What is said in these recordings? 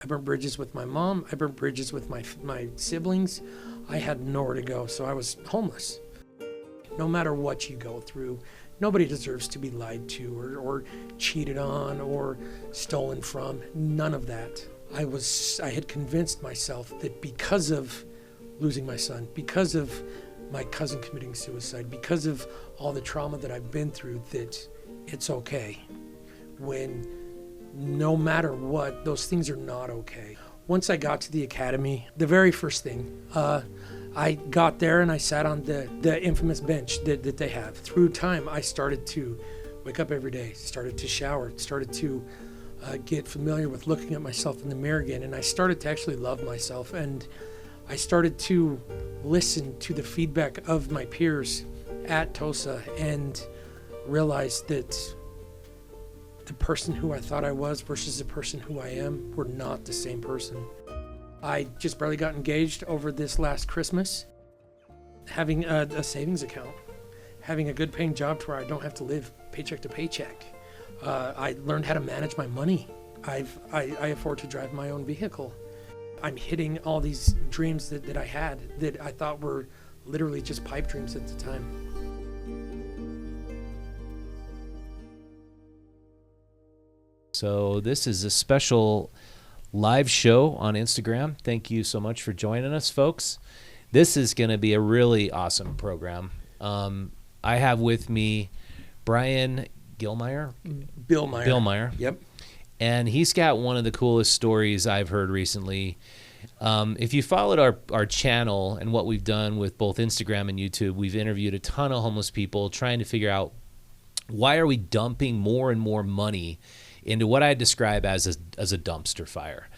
I burnt bridges with my mom. I burnt bridges with my siblings. I had nowhere to go, so I was homeless. No matter what you go through, nobody deserves to be lied to or cheated on or stolen from. None of that. I had convinced myself that because of losing my son, because of my cousin committing suicide, because of all the trauma that I've been through, that it's okay. When no matter what, those things are not okay. Once I got to the academy, the very first thing, I got there and I sat on the infamous bench that they have. Through time, I started to wake up every day, started to shower, started to get familiar with looking at myself in the mirror again, and I started to actually love myself, and I started to listen to the feedback of my peers at TOSA and realized that the person who I thought I was versus the person who I am were not the same person. I just barely got engaged over this last Christmas. Having a savings account, having a good paying job to where I don't have to live paycheck to paycheck. I learned how to manage my money. I afford to drive my own vehicle. I'm hitting all these dreams that I had that I thought were literally just pipe dreams at the time. So this is a special live show on Instagram. Thank you so much for joining us, folks. This is going to be a really awesome program. I have with me Bryan Billmeyer. Billmeyer. Yep. And he's got one of the coolest stories I've heard recently. If you followed our channel and what we've done with both Instagram and YouTube, we've interviewed a ton of homeless people trying to figure out why are we dumping more and more money into what I describe as a dumpster fire.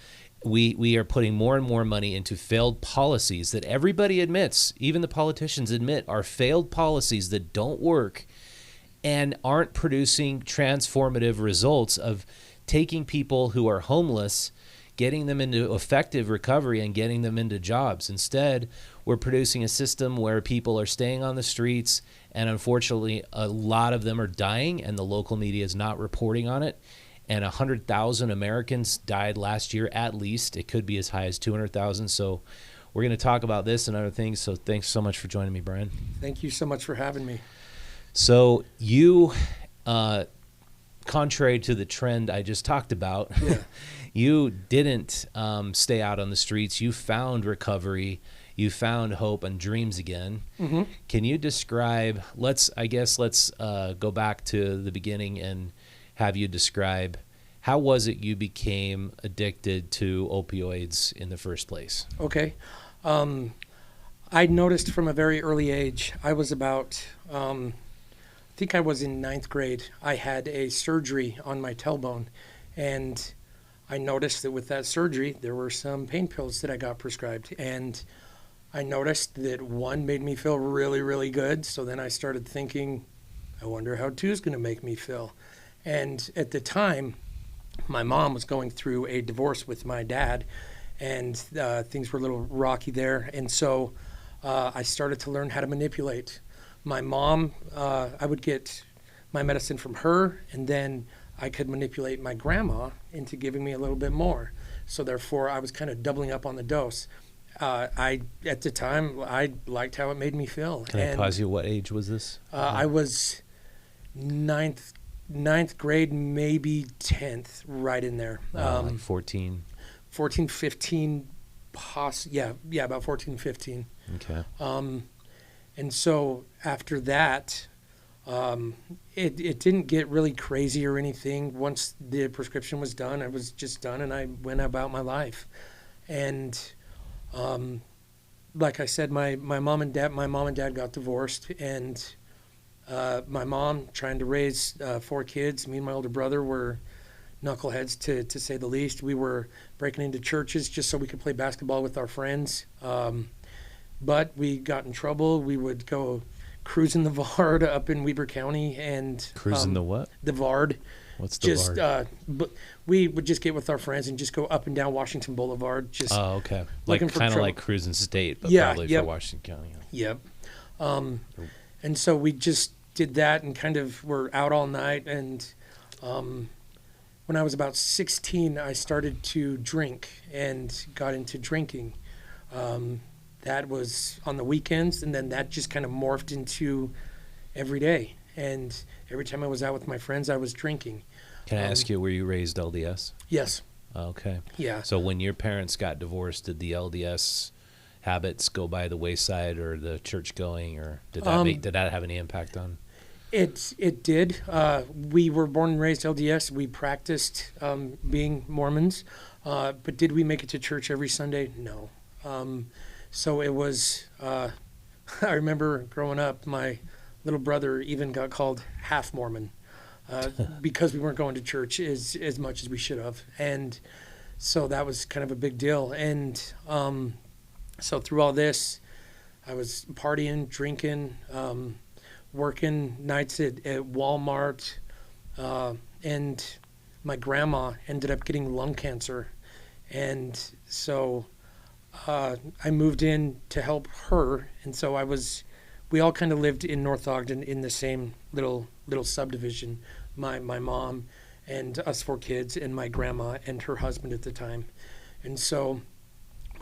We are putting more and more money into failed policies that everybody admits, even the politicians admit, are failed policies that don't work and aren't producing transformative results of taking people who are homeless, getting them into effective recovery and getting them into jobs. Instead, we're producing a system where people are staying on the streets, and unfortunately, a lot of them are dying, and the local media is not reporting on it. And 100,000 Americans died last year at least. It could be as high as 200,000. So we're going to talk about this and other things. So thanks so much for joining me, Bryan. Thank you so much for having me. So you, contrary to the trend I just talked about, you didn't stay out on the streets. You found recovery. You found hope and dreams again. Mm-hmm. Can you describe, let's go back to the beginning and have you describe how was it you became addicted to opioids in the first place? Okay. I noticed from a very early age, I was about, I think I was in 9th grade, I had a surgery on my tailbone, and I noticed that with that surgery, there were some pain pills that I got prescribed, and I noticed that one made me feel really, really good, so then I started thinking, I wonder how two is going to make me feel. And at the time, my mom was going through a divorce with my dad, and things were a little rocky there. And so I started to learn how to manipulate. My mom, I would get my medicine from her, and then I could manipulate my grandma into giving me a little bit more. So therefore, I was kind of doubling up on the dose. At the time, I liked how it made me feel. Can I pause you? What age was this? I was ninth grade, maybe 10th, right in there. Like 14? 14, 15, about 14, 15. Okay. And so after that, it didn't get really crazy or anything. Once the prescription was done, it was just done, and I went about my life. And like I said, my mom and dad got divorced, and my mom, trying to raise 4 kids, me and my older brother were knuckleheads, to say the least. We were breaking into churches just so we could play basketball with our friends. But we got in trouble. We would go cruising the Vard up in Weber County. And cruising the what? The Vard. What's the Vard? But we would just get with our friends and just go up and down Washington Boulevard. Oh, okay. Like kind of like cruising state, but probably for Washington County. Yep. And so we just did that and kind of were out all night. And when when I was about 16, I started to drink and got into drinking. That was on the weekends, and then that just kind of morphed into every day. And every time I was out with my friends, I was drinking. Can I ask you, were you raised LDS? Yes. Okay. Yeah. So when your parents got divorced, did the LDS habits go by the wayside, or the church going, or did that have any impact on? It did. We were born and raised LDS. We practiced being Mormons, but did we make it to church every Sunday? No. So it was. I remember growing up, my little brother even got called half Mormon because we weren't going to church as much as we should have, and so that was kind of a big deal. And so through all this, I was partying, drinking, working nights at Walmart, and my grandma ended up getting lung cancer. And so I moved in to help her. And so we all kind of lived in North Ogden in the same little subdivision, my mom and us 4 kids and my grandma and her husband at the time. And so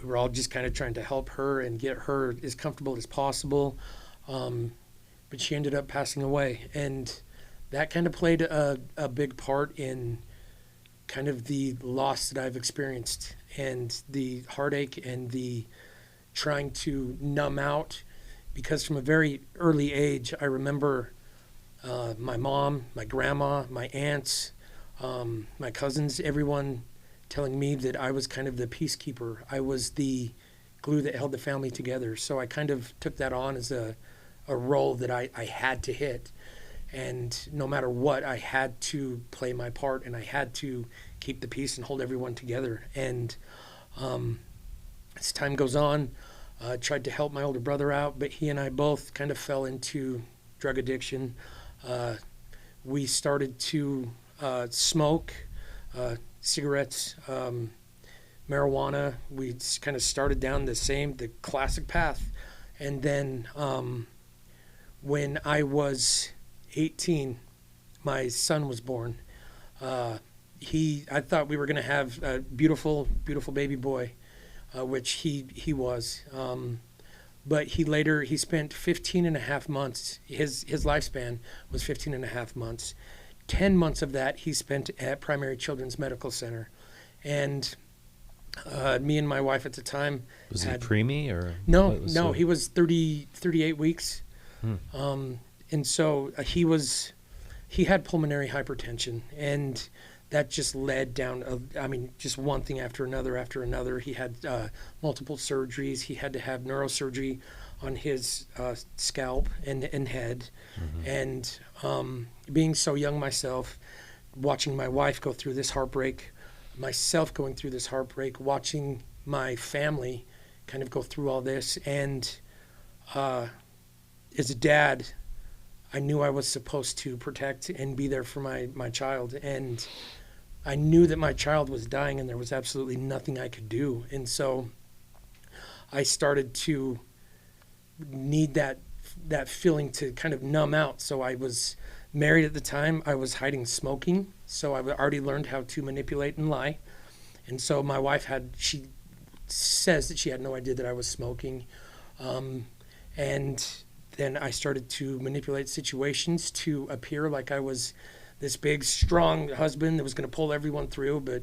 we were all just kind of trying to help her and get her as comfortable as possible. But she ended up passing away, and that kind of played a big part in kind of the loss that I've experienced and the heartache and the trying to numb out, because from a very early age, I remember my mom, my grandma, my aunts, my cousins, everyone telling me that I was kind of the peacekeeper. I was the glue that held the family together. So I kind of took that on as a role that I had to hit. And no matter what, I had to play my part, and I had to keep the peace and hold everyone together. And as time goes on, I tried to help my older brother out, but he and I both kind of fell into drug addiction. We started to smoke cigarettes, marijuana. We kind of started down the classic path. And then when I was 18, my son was born. I thought we were going to have a beautiful, beautiful baby boy, which he was. But he spent 15 and a half months. His lifespan was 15 and a half months. 10 months of that he spent at Primary Children's Medical Center. And me and my wife at the time. Was he preemie or? No, he was 38 weeks. And so he had pulmonary hypertension, and that just led down, just one thing after another. He had multiple surgeries. He had to have neurosurgery on his scalp and head. Mm-hmm. And being so young myself, watching my wife go through this heartbreak, myself going through this heartbreak, watching my family kind of go through all this. And as a dad, I knew I was supposed to protect and be there for my child. And I knew that my child was dying and there was absolutely nothing I could do. And so I started to need that feeling to kind of numb out. So I was married at the time. I was hiding smoking. So I already learned how to manipulate and lie. And so my wife she says that she had no idea that I was smoking. And then I started to manipulate situations to appear like I was this big, strong husband that was going to pull everyone through, but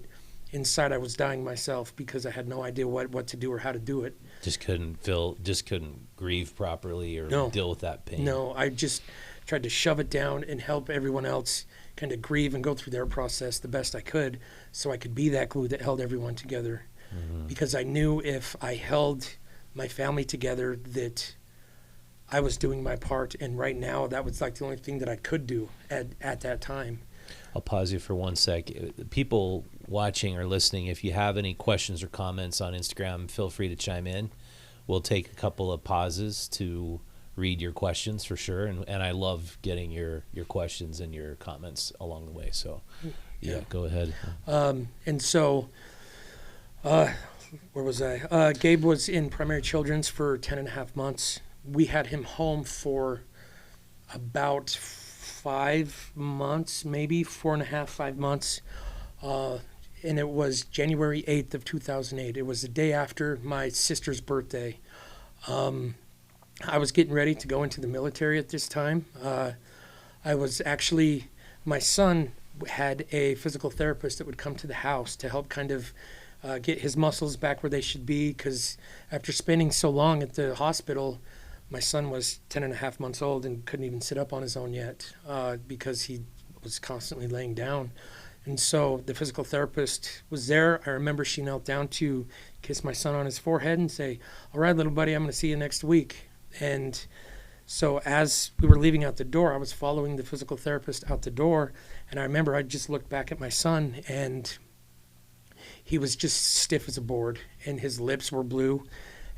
inside I was dying myself because I had no idea what to do or how to do it. Just couldn't grieve properly or deal with that pain. No, I just tried to shove it down and help everyone else kind of grieve and go through their process the best I could, so I could be that glue that held everyone together. Mm-hmm. Because I knew if I held my family together that I was doing my part, and right now that was like the only thing that I could do at that time. I'll pause you for 1 sec. People watching or listening, if you have any questions or comments on Instagram, feel free to chime in. We'll take a couple of pauses to read your questions for sure, and I love getting your questions and your comments along the way. So yeah, go ahead. And so where was I? Gabe was in Primary Children's for 10 and a half months. We had him home for about 5 months, maybe 4.5, 5 months. And it was January 8th of 2008. It was the day after my sister's birthday. I was getting ready to go into the military at this time. I was actually, my son had a physical therapist that would come to the house to help kind of get his muscles back where they should be, because after spending so long at the hospital, my son was 10 and a half months old and couldn't even sit up on his own yet because he was constantly laying down. And so the physical therapist was there. I remember she knelt down to kiss my son on his forehead and say, "All right, little buddy, I'm going to see you next week." And so as we were leaving out the door, I was following the physical therapist out the door. And I remember I just looked back at my son, and he was just stiff as a board, and his lips were blue.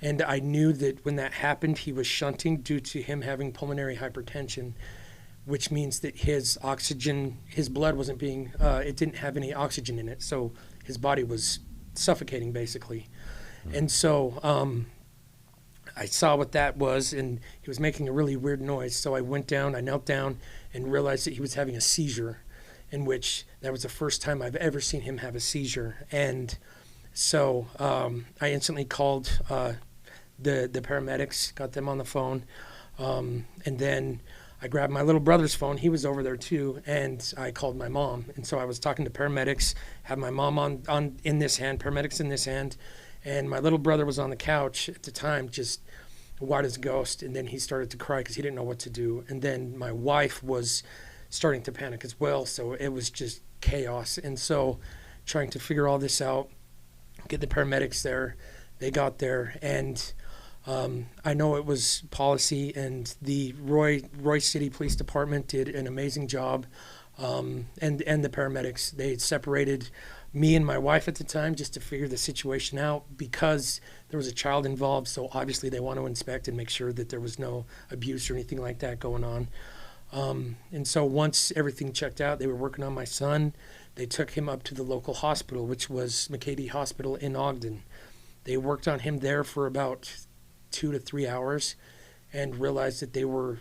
And I knew that when that happened, he was shunting due to him having pulmonary hypertension, which means that his blood wasn't being, it didn't have any oxygen in it. So his body was suffocating, basically. And so I saw what that was, and he was making a really weird noise. So I knelt down and realized that he was having a seizure, in which that was the first time I've ever seen him have a seizure. And so I instantly called the paramedics, got them on the phone, and then I grabbed my little brother's phone. He was over there too, and I called my mom. And so I was talking to paramedics, had my mom on in this hand, paramedics in this hand, and my little brother was on the couch at the time, just white as a ghost. And then he started to cry because he didn't know what to do. And then my wife was starting to panic as well. So it was just chaos. And so trying to figure all this out, get the paramedics there. They got there, and I know it was policy, and the Roy City Police Department did an amazing job, and the paramedics. They separated me and my wife at the time just to figure the situation out, because there was a child involved, so obviously they want to inspect and make sure that there was no abuse or anything like that going on. And so once everything checked out, they were working on my son. They took him up to the local hospital, which was McCady Hospital in Ogden. They worked on him there for about 2 to 3 hours and realized that they were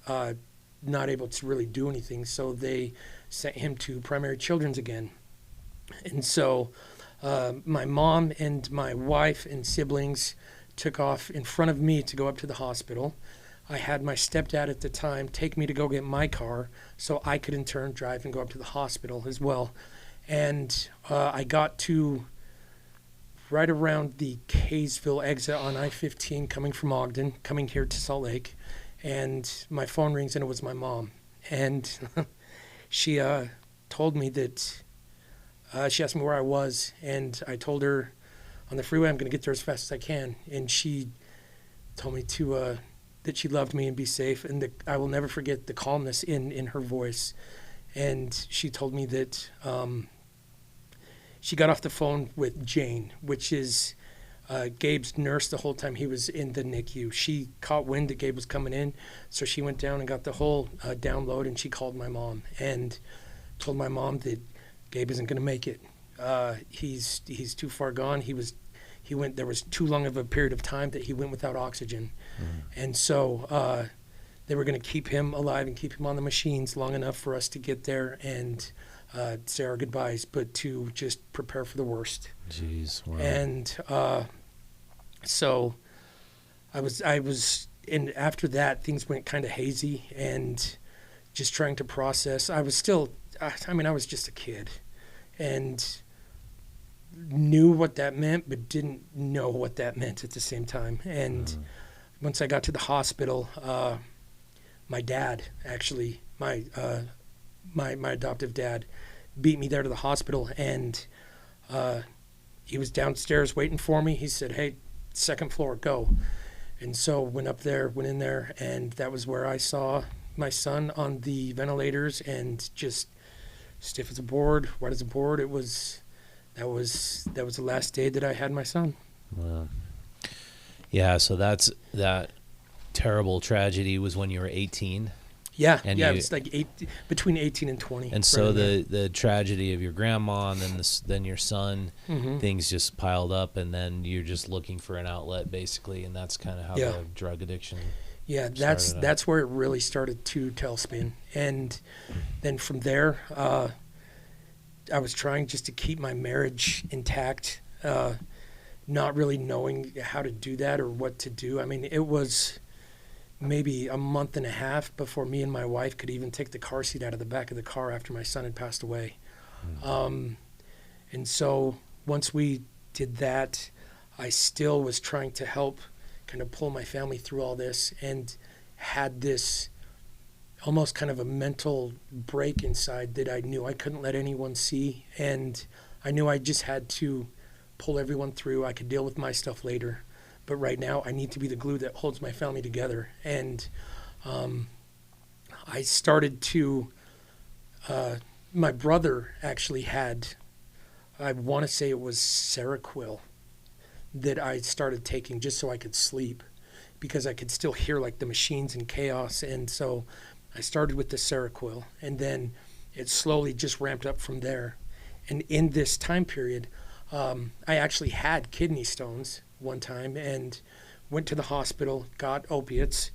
not able to really do anything. So they sent him to primary children's again. And so my mom and my wife and siblings took off in front of me to go up to the hospital. I had my stepdad at the time take me to go get my car so I could in turn drive and go up to the hospital as well. And I got to right around the Kaysville exit on I-15 coming from Ogden, coming here to Salt Lake, and my phone rings and it was my mom. And she told me that, she asked me where I was, and I told her on the freeway I'm going to get there as fast as I can. And she told me to that she loved me and be safe, and I will never forget the calmness in her voice. And she told me that she got off the phone with Jane, which is Gabe's nurse the whole time he was in the NICU. She caught wind that Gabe was coming in, so she went down and got the whole download, and she called my mom and told my mom that Gabe isn't going to make it. He's too far gone. There was too long of a period of time that he went without oxygen. And so they were going to keep him alive and keep him on the machines long enough for us to get there and say our goodbyes, but to just prepare for the worst. Jeez. Wow. And so I was, and after that, things went kind of hazy and just trying to process. I was just a kid and knew what that meant, but didn't know what that meant at the same time. And once I got to the hospital, my dad, actually, my adoptive dad, beat me there to the hospital, and he was downstairs waiting for me. He said, "Hey, second floor, go." And so went in there, and that was where I saw my son on the ventilators and just stiff as a board, white as a board. That was the last day that I had my son. Wow. Yeah, so that terrible tragedy was when you were 18. Yeah, and it was like between 18 and 20. And so the tragedy of your grandma and then your son, things just piled up, and then you're just looking for an outlet, basically, and that's kind of how the drug addiction. Yeah, that's where it really started to tailspin, and then from there, was trying just to keep my marriage intact, not really knowing how to do that or what to do. I mean, it was maybe a month and a half before me and my wife could even take the car seat out of the back of the car after my son had passed away. And so once we did that, I still was trying to help kind of pull my family through all this, and had this almost kind of a mental break inside that I knew I couldn't let anyone see. And I knew I just had to pull everyone through. I could deal with my stuff later, but right now I need to be the glue that holds my family together. And I started to, my brother actually had, I want to say it was Seroquel that I started taking just so I could sleep, because I could still hear like the machines and chaos. And so I started with the Seroquel, and then it slowly just ramped up from there. And in this time period, I actually had kidney stones one time and went to the hospital, got opiates,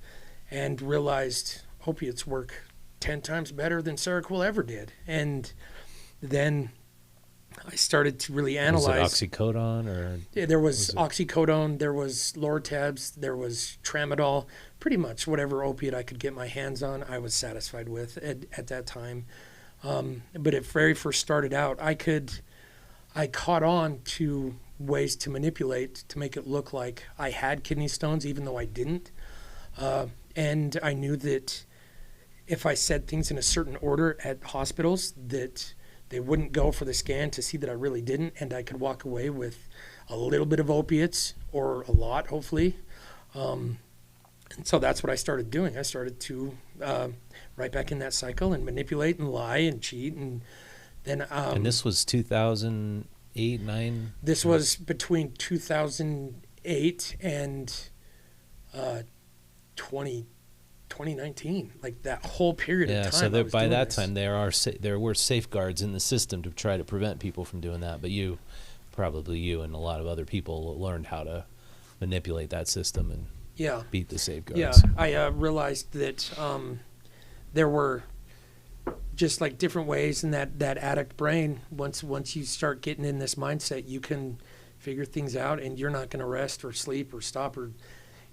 and realized opiates work 10 times better than Seroquel ever did. And then I started to really analyze. Was it oxycodone or? Yeah, there was oxycodone, there was Lortabs, there was tramadol, pretty much whatever opiate I could get my hands on, I was satisfied with at that time. But it very first started out, I caught on to ways to manipulate to make it look like I had kidney stones, even though I didn't. And I knew that if I said things in a certain order at hospitals, that they wouldn't go for the scan to see that I really didn't, and I could walk away with a little bit of opiates, or a lot, hopefully. And so that's what I started doing. I started to right back in that cycle and manipulate and lie and cheat. And then and this was 2008, 9? This was between 2008 and 2019, like that whole period of time. Yeah, so by that time there were safeguards in the system to try to prevent people from doing that. But you and a lot of other people learned how to manipulate that system and beat the safeguards. Yeah, I realized that there were just like different ways in that addict brain. Once you start getting in this mindset, you can figure things out, and you're not going to rest or sleep or stop, or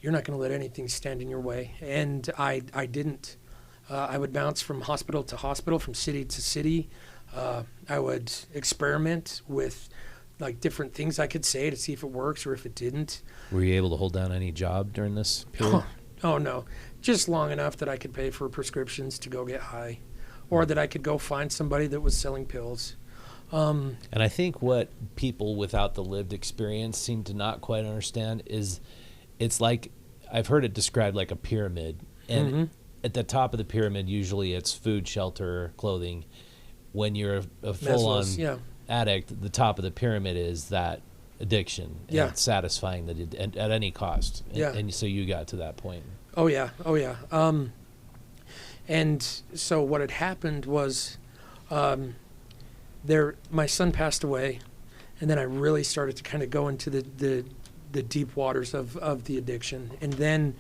you're not going to let anything stand in your way. And I didn't. I would bounce from hospital to hospital, from city to city. I would experiment with like different things I could say to see if it works or if it didn't. Were you able to hold down any job during this period? Oh no, just long enough that I could pay for prescriptions to go get high, or that I could go find somebody that was selling pills. And I think what people without the lived experience seem to not quite understand is it's like, I've heard it described like a pyramid, and at the top of the pyramid, usually it's food, shelter, clothing. When you're a full-on addict, the top of the pyramid is that addiction, and satisfying that at any cost. And so you got to that point. Oh yeah. And so what had happened was, my son passed away, and then I really started to kind of go into the deep waters of the addiction. And then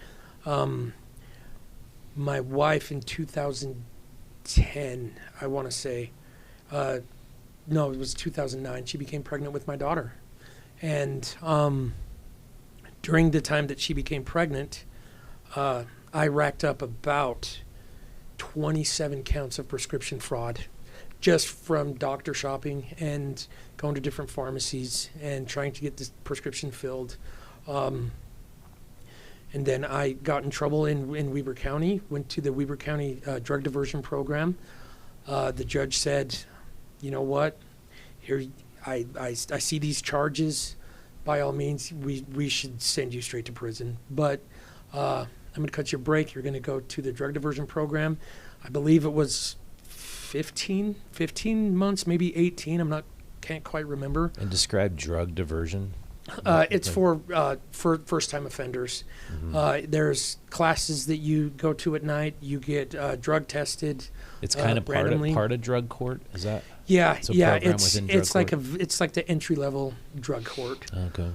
my wife in 2010, I want to say, no, it was 2009, she became pregnant with my daughter. And during the time that she became pregnant, I racked up about 27 counts of prescription fraud, just from doctor shopping and going to different pharmacies and trying to get this prescription filled. And then I got in trouble in Weber County, went to the Weber County drug diversion program. The judge said, you know what, here I see these charges. By all means, we should send you straight to prison. But I'm going to cut you a break. You're going to go to the drug diversion program. I believe it was 15 months, maybe 18. Can't quite remember. And describe drug diversion. It's for first-time offenders. There's classes that you go to at night. You get drug tested. It's kind of part of drug court. Is that? Yeah. It's like the entry-level drug court. Okay.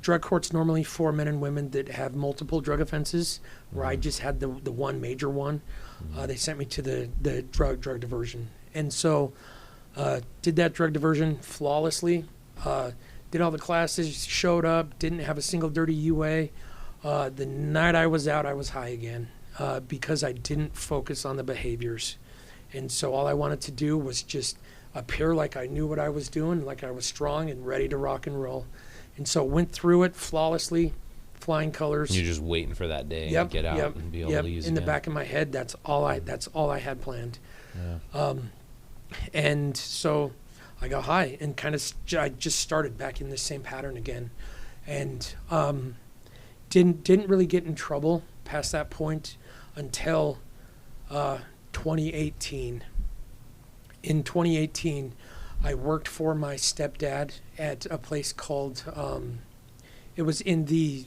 Drug court's normally for men and women that have multiple drug offenses. Where I just had the one major one. They sent me to the drug diversion, and so Did that drug diversion flawlessly. Did all the classes, showed up, didn't have a single dirty UA. The night I was out, I was high again because I didn't focus on the behaviors. And so all I wanted to do was just appear like I knew what I was doing, like I was strong and ready to rock and roll. And so went through it flawlessly, flying colors. You're just waiting for that day to get out and be able to use it. In the back of my head, that's all I had planned. Yeah. And so I got high and I just started back in this same pattern again, and didn't really get in trouble past that point until 2018. In 2018, I worked for my stepdad at a place called, it was in the,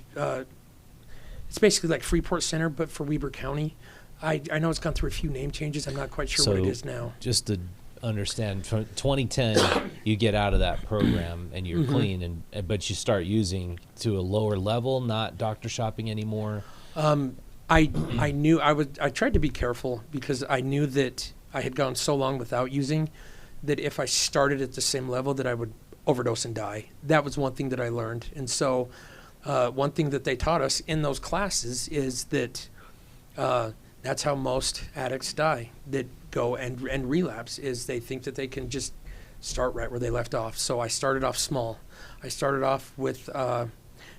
it's basically like Freeport Center, but for Weber County. I know it's gone through a few name changes. I'm not quite sure what it is now. Just to understand, from 2010, you get out of that program and you're clean, but you start using to a lower level, not doctor shopping anymore. I knew I tried to be careful because I knew that I had gone so long without using that if I started at the same level that I would overdose and die. That was one thing that I learned. And so one thing that they taught us in those classes is that that's how most addicts die that go and relapse, is they think that they can just start right where they left off. So I started off small. I started off with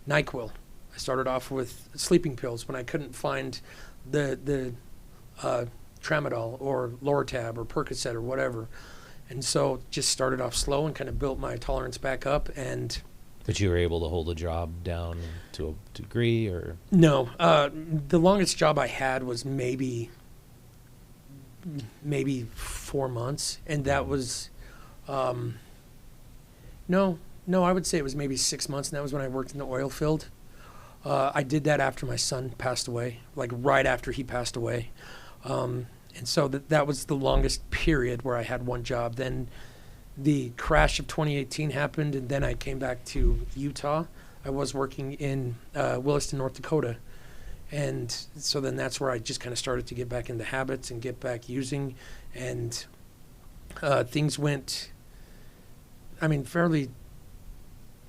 NyQuil. I started off with sleeping pills when I couldn't find the Tramadol or Lortab or Percocet or whatever. And so just started off slow and kind of built my tolerance back up. But you were able to hold a job down to a degree, or? No. The longest job I had was maybe 4 months. And that was, no, I would say it was maybe 6 months. And that was when I worked in the oil field. I did that after my son passed away, like right after he passed away. And so that was the longest period where I had one job. Then the crash of 2018 happened, and then I came back to Utah. I was working in Williston, North Dakota. And so then that's where I just kind of started to get back into habits and get back using. And things went, fairly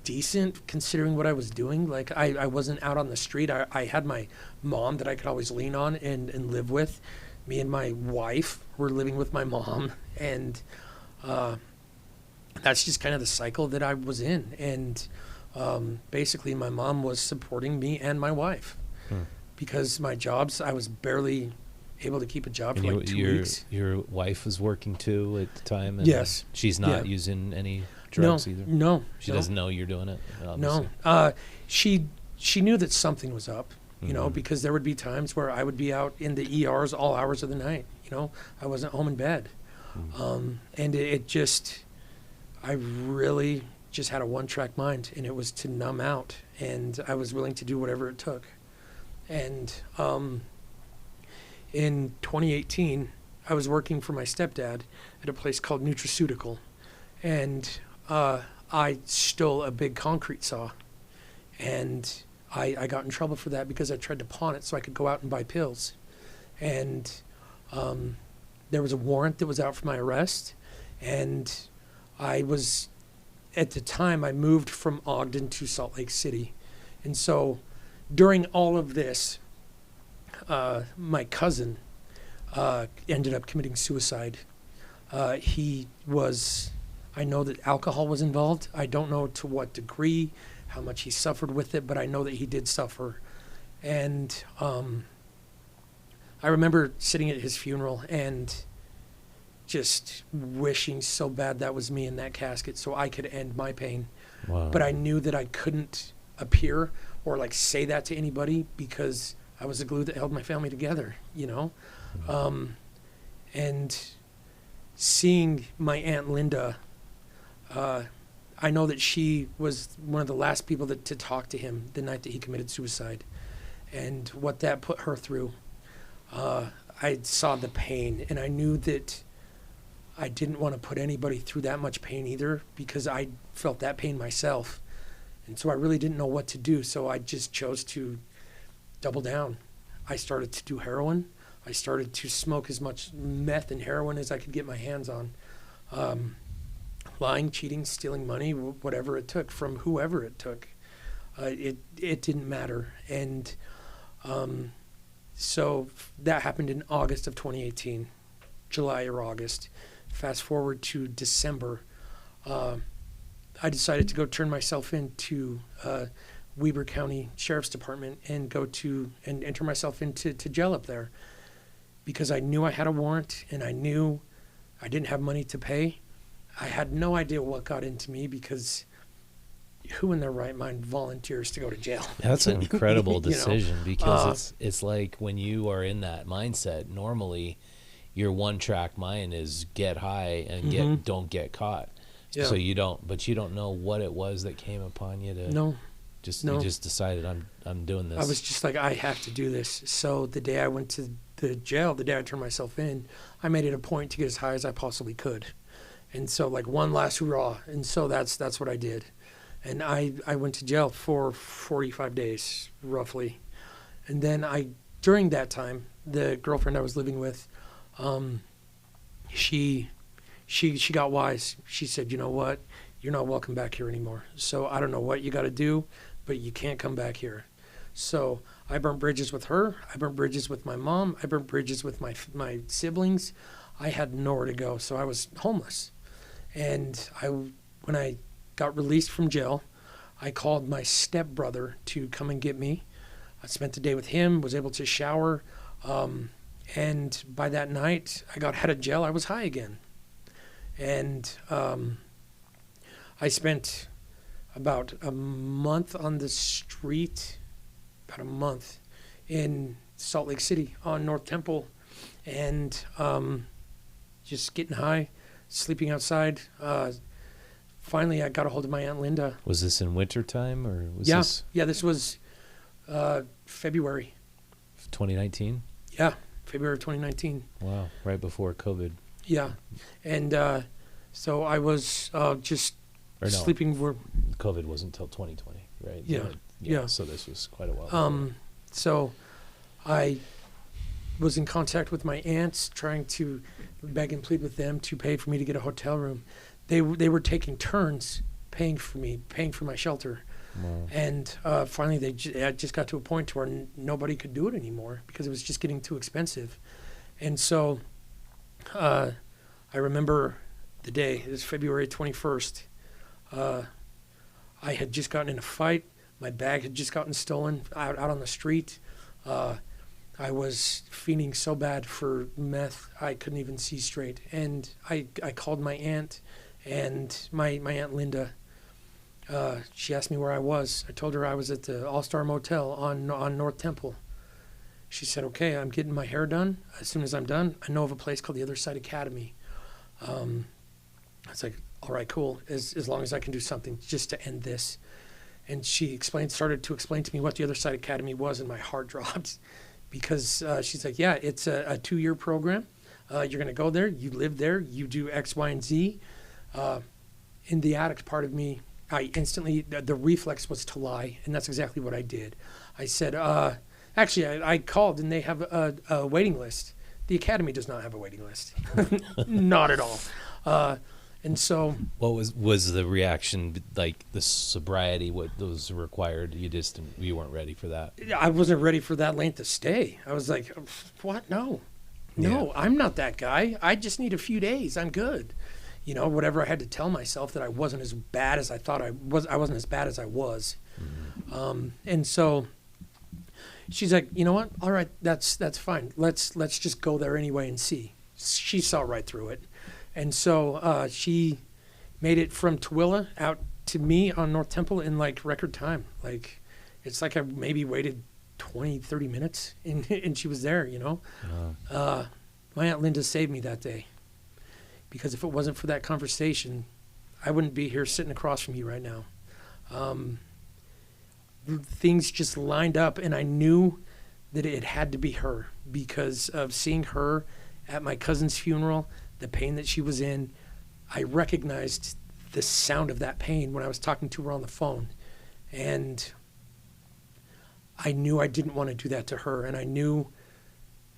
decent considering what I was doing. Like I wasn't out on the street. I had my mom that I could always lean on and live with. Me and my wife were living with my mom, and that's just kind of the cycle that I was in. And basically my mom was supporting me and my wife because my jobs, I was barely able to keep a job for like 2 weeks. Your wife was working too at the time? And yes. She's not using any drugs either? No. She doesn't know you're doing it? Obviously. No. She knew that something was up. Because there would be times where I would be out in the ERs all hours of the night. I wasn't home in bed. And I really just had a one-track mind, and it was to numb out, and I was willing to do whatever it took. And in 2018, I was working for my stepdad at a place called Nutraceutical, and I stole a big concrete saw, and I got in trouble for that because I tried to pawn it so I could go out and buy pills. And there was a warrant that was out for my arrest. And at the time, I moved from Ogden to Salt Lake City. And so during all of this, my cousin ended up committing suicide. I know that alcohol was involved. I don't know to what degree, how much he suffered with it, but I know that he did suffer. And I remember sitting at his funeral and just wishing so bad that was me in that casket so I could end my pain. Wow. But I knew that I couldn't appear or like say that to anybody because I was the glue that held my family together, And seeing my Aunt Linda, I know that she was one of the last people to talk to him the night that he committed suicide, and what that put her through. I saw the pain, and I knew that I didn't want to put anybody through that much pain either because I felt that pain myself. And so I really didn't know what to do, so I just chose to double down. I started to do heroin. I started to smoke as much meth and heroin as I could get my hands on. lying, cheating, stealing money, whatever it took from whoever it took. It didn't matter. And so that happened in August of 2018, July or August. Fast forward to December, I decided to go turn myself into Weber County Sheriff's Department and enter myself into jail up there, because I knew I had a warrant and I knew I didn't have money to pay. I had no idea what got into me, because who in their right mind volunteers to go to jail? That's an incredible You know? decision, because it's like when you are in that mindset, normally your one track mind is get high and don't get caught. Yeah. So you don't know what it was that came upon you to No. You just decided I'm doing this. I was just like, I have to do this. So the day I went to the jail, the day I turned myself in, I made it a point to get as high as I possibly could. And so, like, one last hurrah. And so that's what I did. And I went to jail for 45 days, roughly. And then during that time, the girlfriend I was living with, she got wise. She said, you know what? You're not welcome back here anymore. So I don't know what you got to do, but you can't come back here. So I burnt bridges with her. I burnt bridges with my mom. I burnt bridges with my siblings. I had nowhere to go, so I was homeless. And when I got released from jail, I called my stepbrother to come and get me. I spent the day with him, was able to shower. And by that night, I got out of jail. I was high again. And I spent about a month on the street, about a month in Salt Lake City on North Temple, and just getting high, sleeping outside. Finally, I got a hold of my Aunt Linda. Was this in winter time, or was this? Yeah, this was February. 2019? Yeah, February 2019. Wow, right before COVID. Yeah, and so I was just sleeping. COVID wasn't until 2020, right? Yeah. So this was quite a while. So I was in contact with my aunts, trying to beg and plead with them to pay for me to get a hotel room. They were taking turns paying for me, paying for my shelter. Wow. And finally, I just got to a point where nobody could do it anymore, because it was just getting too expensive. And so I remember the day. It was February 21st. I had just gotten in a fight. My bag had just gotten stolen out on the street. I was fiending so bad for meth, I couldn't even see straight. And I called my aunt, and my Aunt Linda. She asked me where I was. I told her I was at the All-Star Motel on North Temple. She said, okay, I'm getting my hair done. As soon as I'm done, I know of a place called the Other Side Academy. I was like, all right, cool, as long as I can do something just to end this. And she started to explain to me what the Other Side Academy was, and my heart dropped, because she's like, yeah, it's a 2-year program. You're going to go there, you live there, you do X, Y, and Z. In the addict part of me, I instantly, the reflex was to lie, and that's exactly what I did. I said, actually, I called, and they have a waiting list. The academy does not have a waiting list. Not at all. And so, what was the reaction, like the sobriety, what was required? You weren't ready for that. I wasn't ready for that length of stay. I was like, what? No, I'm not that guy. I just need a few days. I'm good. You know, whatever I had to tell myself, that I wasn't as bad as I thought I was. I wasn't as bad as I was. Mm-hmm. And so she's like, you know what? All right, that's fine. Let's just go there anyway and see. She saw right through it. And so she made it from Tooele out to me on North Temple in like record time. Like, it's like I maybe waited 20, 30 minutes and she was there, you know. Wow. My Aunt Linda saved me that day, because if it wasn't for that conversation, I wouldn't be here sitting across from you right now. Things just lined up, and I knew that it had to be her, because of seeing her at my cousin's funeral, the pain that she was in. I recognized the sound of that pain when I was talking to her on the phone. And I knew I didn't want to do that to her. And I knew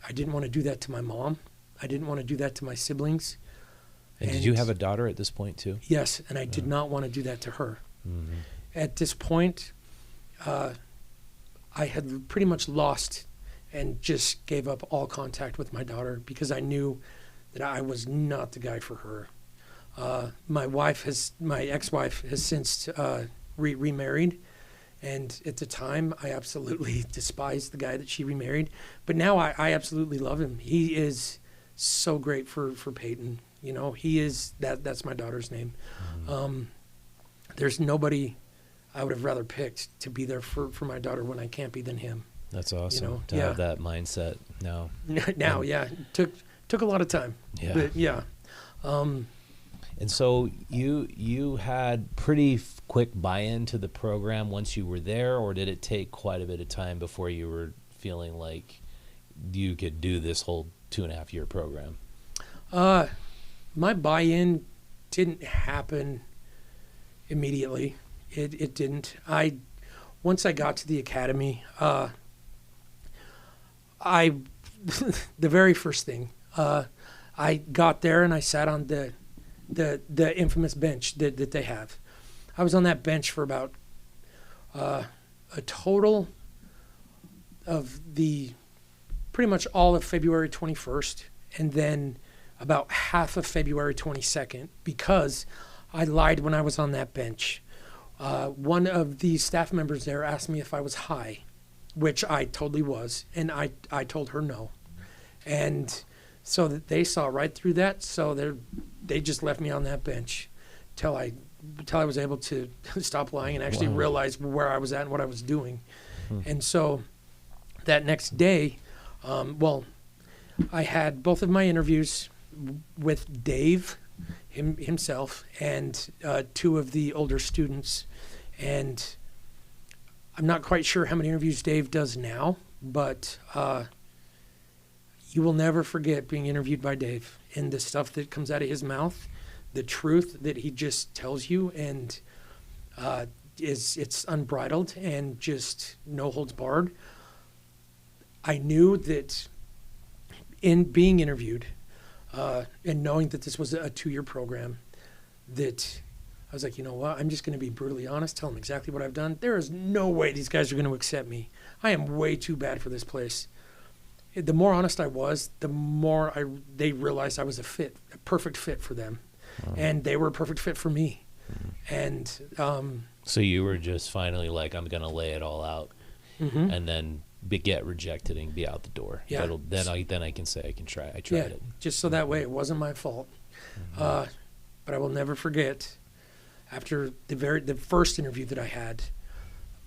I didn't want to do that to my mom. I didn't want to do that to my siblings. And did you have a daughter at this point too? Yes, and I did not want to do that to her. Mm-hmm. At this point, I had pretty much lost and just gave up all contact with my daughter because I knew that I was not the guy for her. My ex-wife has since remarried, and at the time I absolutely despised the guy that she remarried, but now I absolutely love him. He is so great for Peyton. You know, he is that's my daughter's name. Mm-hmm. There's nobody I would have rather picked to be there for my daughter when I can't be than him. That's awesome, you know? To have that mindset now. Now, yeah. Took a lot of time. Yeah. But yeah. And so you had pretty quick buy-in to the program once you were there, or did it take quite a bit of time before you were feeling like you could do this whole 2.5-year program? My buy-in didn't happen immediately. It didn't. Once I got to the academy, the very first thing, I got there and I sat on the infamous bench that they have. I was on that bench for about a total of pretty much all of February 21st, and then about half of February 22nd, because I lied when I was on that bench. One of the staff members there asked me if I was high, which I totally was, and I told her no. And so that they saw right through that, so they just left me on that bench till I was able to stop lying and actually realize where I was at and what I was doing. And so that next day, I had both of my interviews with Dave himself and 2 of the older students. And I'm not quite sure how many interviews Dave does now, but you will never forget being interviewed by Dave and the stuff that comes out of his mouth, the truth that he just tells you, and it's unbridled and just no holds barred. I knew that in being interviewed and knowing that this was a 2-year program, that I was like, you know what, I'm just going to be brutally honest, tell them exactly what I've done. There is no way these guys are going to accept me. I am way too bad for this place. The more honest I was, the more they realized I was a perfect fit for them. And they were a perfect fit for me. And so you were just finally like, I'm going to lay it all out, and then get rejected and be out the door. Yeah. Then I can say I tried it. Just so that way it wasn't my fault. But I will never forget, after the first interview that I had,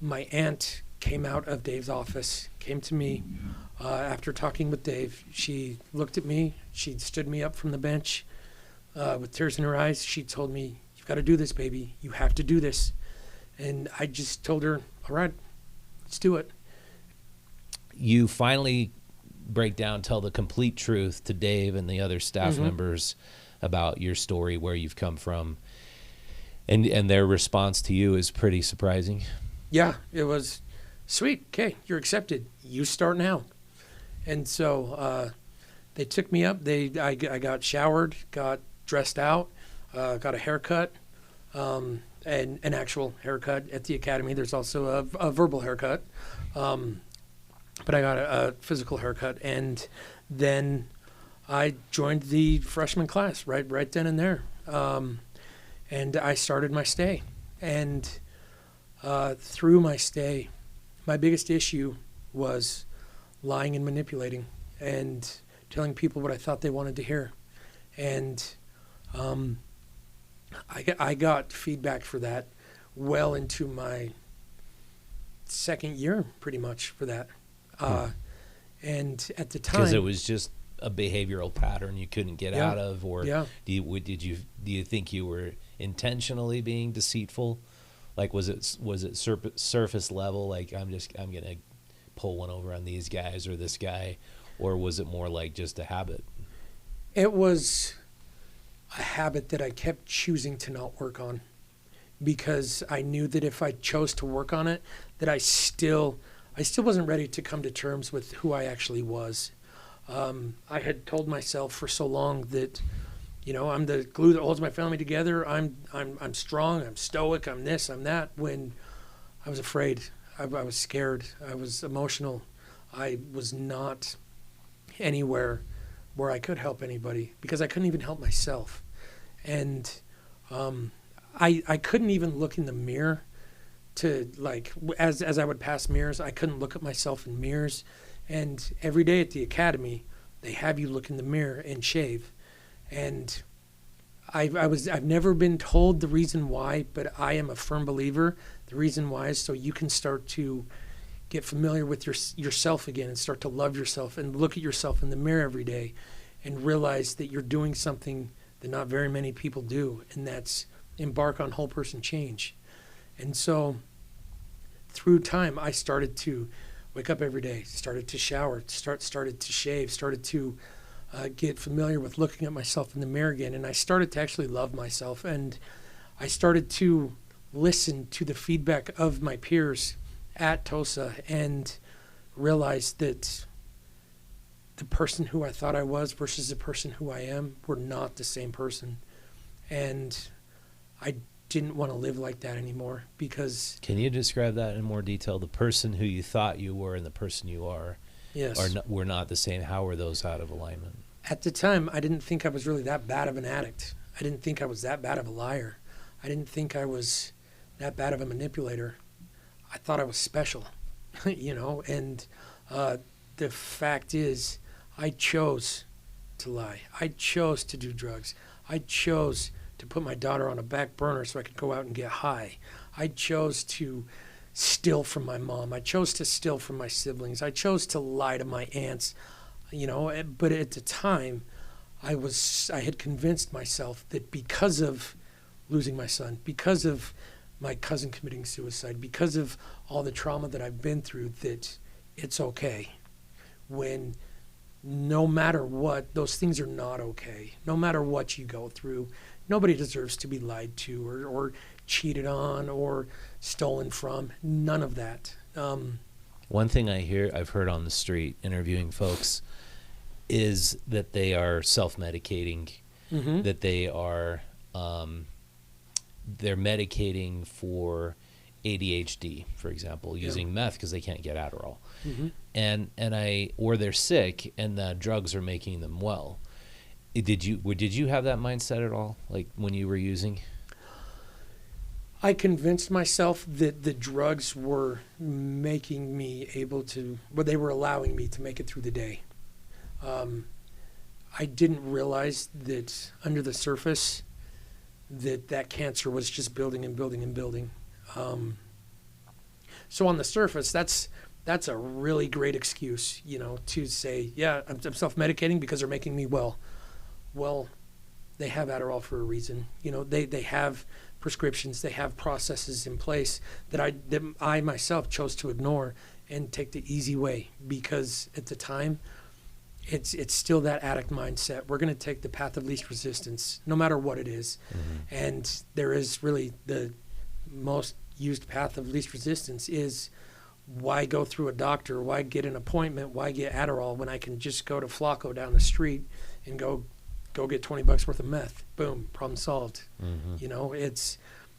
my aunt came out of Dave's office, came to me after talking with Dave. She looked at me. She stood me up from the bench with tears in her eyes. She told me, "You've got to do this, baby. You have to do this." And I just told her, "All right, let's do it." You finally break down, tell the complete truth to Dave and the other staff members about your story, where you've come from, and their response to you is pretty surprising. Yeah, it was sweet. Okay, you're accepted. You start now. And so they took me up. I got showered, got dressed out, got a haircut, and an actual haircut at the academy. There's also a verbal haircut. But I got a physical haircut, and then I joined the freshman class right then and there, and I started my stay. And through my stay, my biggest issue was lying and manipulating and telling people what I thought they wanted to hear. And I got feedback for that well into my second year, pretty much, for that. And at the time, because it was just a behavioral pattern you couldn't get out of, or do you think you were intentionally being deceitful? Like, was it surface level, like I'm gonna pull one over on these guys or this guy, or was it more like just a habit? It was a habit that I kept choosing to not work on, because I knew that if I chose to work on it, that I still wasn't ready to come to terms with who I actually was. I had told myself for so long that You know, I'm the glue that holds my family together. I'm strong. I'm stoic. I'm this. I'm that. When I was afraid, I was scared. I was emotional. I was not anywhere where I could help anybody because I couldn't even help myself. And I couldn't even look in the mirror to, like, as I would pass mirrors, I couldn't look at myself in mirrors. And every day at the academy, they have you look in the mirror and shave. And I've never been told the reason why, but I am a firm believer. The reason why is so you can start to get familiar with yourself again and start to love yourself and look at yourself in the mirror every day and realize that you're doing something that not very many people do, and that's embark on whole person change. And so through time, I started to wake up every day, started to shower, started to shave, started to get familiar with looking at myself in the mirror again. And I started to actually love myself. And I started to listen to the feedback of my peers at TOSA and realized that the person who I thought I was versus the person who I am were not the same person. And I didn't want to live like that anymore because... Can you describe that in more detail? The person who you thought you were and the person you are were not the same. How were those out of alignment? At the time, I didn't think I was really that bad of an addict. I didn't think I was that bad of a liar. I didn't think I was that bad of a manipulator. I thought I was special, you know, and the fact is I chose to lie. I chose to do drugs. I chose to put my daughter on a back burner so I could go out and get high. I chose to steal from my mom. I chose to steal from my siblings. I chose to lie to my aunts, you know, but at the time I had convinced myself that because of losing my son, because of my cousin committing suicide, because of all the trauma that I've been through, that it's okay. When no matter what, those things are not okay. No matter what you go through, nobody deserves to be lied to or cheated on or stolen from. None of that. One thing I've heard on the street interviewing folks is that they are self-medicating, Mm-hmm. that they are they're medicating for ADHD, for example, using meth because they can't get Adderall, Mm-hmm. or they're sick and the drugs are making them well. Did you have that mindset at all, like when you were using? I convinced myself that the drugs were making me able to, but they were allowing me to make it through the day. I didn't realize that under the surface that cancer was just building and building and building. So on the surface, that's a really great excuse, you know, to say, yeah, I'm self-medicating because they're making me well. Well, they have Adderall for a reason. You know, they have prescriptions, they have processes in place that I myself chose to ignore and take the easy way because at the time, it's still that addict mindset. We're going to take the path of least resistance, no matter what it is. Mm-hmm. And there is really the most used path of least resistance is why go through a doctor? Why get an appointment? Why get Adderall when I can just go to Flacco down the street and go get $20 worth of meth? Boom, problem solved. Mm-hmm. You know,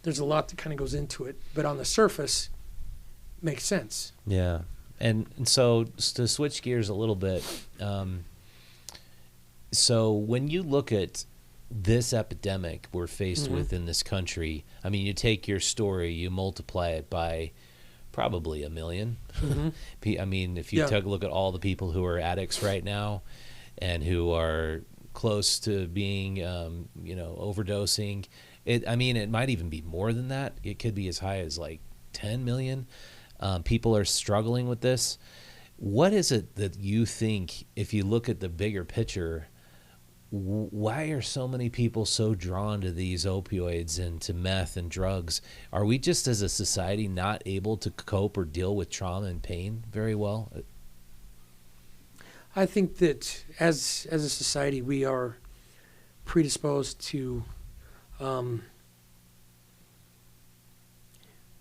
there's a lot that kind of goes into it, but on the surface, makes sense. Yeah. And so to switch gears a little bit, so when you look at this epidemic we're faced Mm-hmm. with in this country, I mean, you take your story, you multiply it by probably 1 million. Mm-hmm. I mean, if you take a look at all the people who are addicts right now and who are close to being, overdosing, it might even be more than that. It could be as high as like 10 million. People are struggling with this. What is it that you think, if you look at the bigger picture, why are so many people so drawn to these opioids and to meth and drugs? Are we just as a society not able to cope or deal with trauma and pain very well? I think that as a society, we are predisposed to,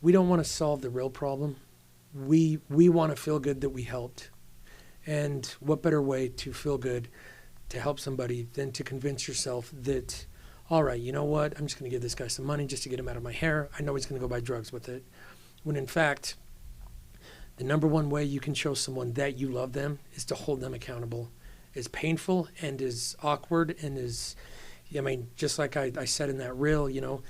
we don't want to solve the real problem. We want to feel good that we helped. And what better way to feel good to help somebody than to convince yourself that, all right, you know what, I'm just going to give this guy some money just to get him out of my hair. I know he's going to go buy drugs with it. When in fact, the number one way you can show someone that you love them is to hold them accountable. As painful and as awkward and as, I mean, just like I said in that reel, you know,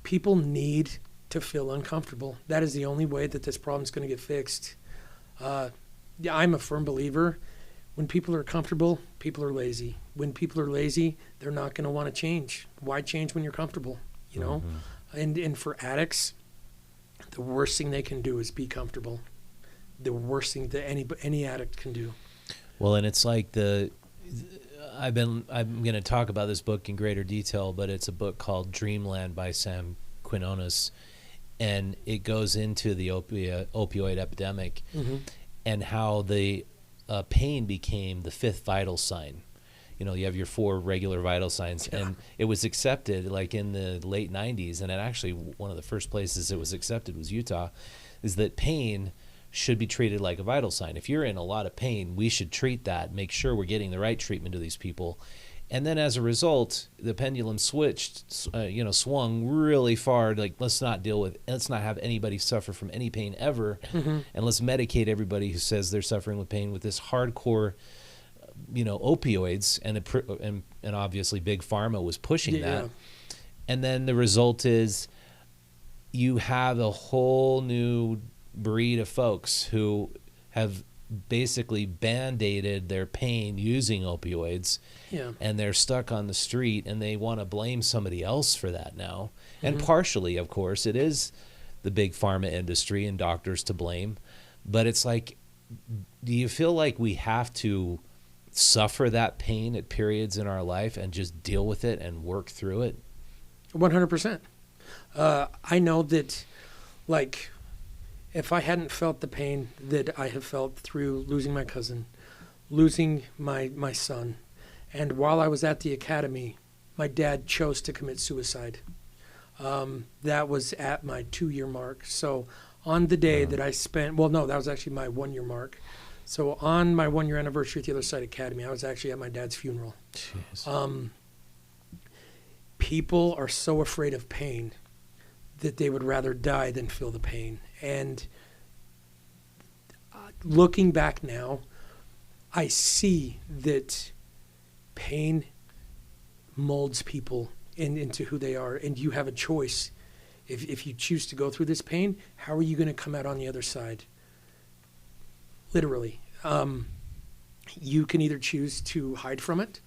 people need to feel uncomfortable. That is the only way that this problem is going to get fixed. Yeah, I'm a firm believer. When people are comfortable, people are lazy. When people are lazy, they're not going to want to change. Why change when you're comfortable? You know, and for addicts, the worst thing they can do is be comfortable. The worst thing that any addict can do. Well, and it's like I'm going to talk about this book in greater detail, but it's a book called Dreamland by Sam Quinones, and it goes into the opioid epidemic and how the pain became the fifth vital sign. You know, you have your four regular vital signs, and it was accepted like in the late 90s, and it actually one of the first places it was accepted was Utah, is that pain should be treated like a vital sign. If you're in a lot of pain, we should treat that, make sure we're getting the right treatment to these people. And then as a result, the pendulum swung really far. Like, let's not have anybody suffer from any pain ever. And let's medicate everybody who says they're suffering with pain with this hardcore, opioids. And obviously Big Pharma was pushing that. And then the result is you have a whole new breed of folks who have basically band-aided their pain using opioids, and they're stuck on the street, and they want to blame somebody else for that now. And partially, of course, it is the big pharma industry and doctors to blame. But it's like, do you feel like we have to suffer that pain at periods in our life and just deal with it and work through it? 100%. I know that, like, if I hadn't felt the pain that I have felt through losing my cousin, losing my son, and while I was at the academy, my dad chose to commit suicide. That was at my 2-year mark. So on the day that I spent, that was actually my 1-year mark. So on my 1-year anniversary at the Other Side Academy, I was actually at my dad's funeral. People are so afraid of pain that they would rather die than feel the pain. And looking back now, I see that pain molds people into who they are, and you have a choice. If you choose to go through this pain, how are you going to come out on the other side? Literally. You can either choose to hide from it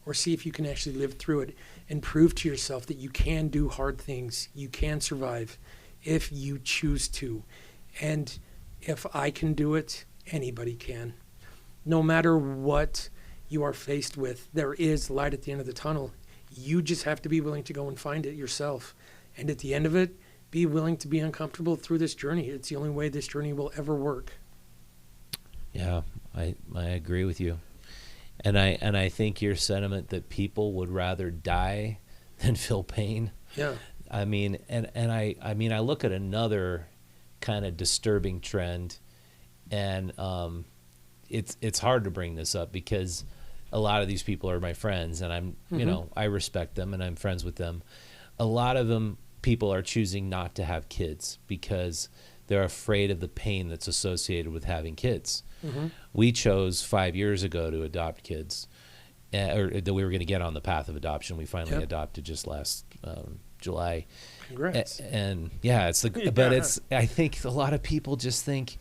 or see if you can actually live through it and prove to yourself that you can do hard things. You can survive if you choose to. And if I can do it, anybody can. No matter what you are faced with, there is light at the end of the tunnel. You just have to be willing to go and find it yourself. And at the end of it, be willing to be uncomfortable through this journey. It's the only way this journey will ever work. Yeah, I agree with you. And I think your sentiment that people would rather die than feel pain. Yeah. I mean, I look at another kind of disturbing trend, and it's hard to bring this up because a lot of these people are my friends, and I'm I respect them and I'm friends with them. A lot of them people are choosing not to have kids because they're afraid of the pain that's associated with having kids. We chose 5 years ago to adopt kids, or that we were going to get on the path of adoption. We finally adopted just last July. Congrats. And yeah, but I think a lot of people just think,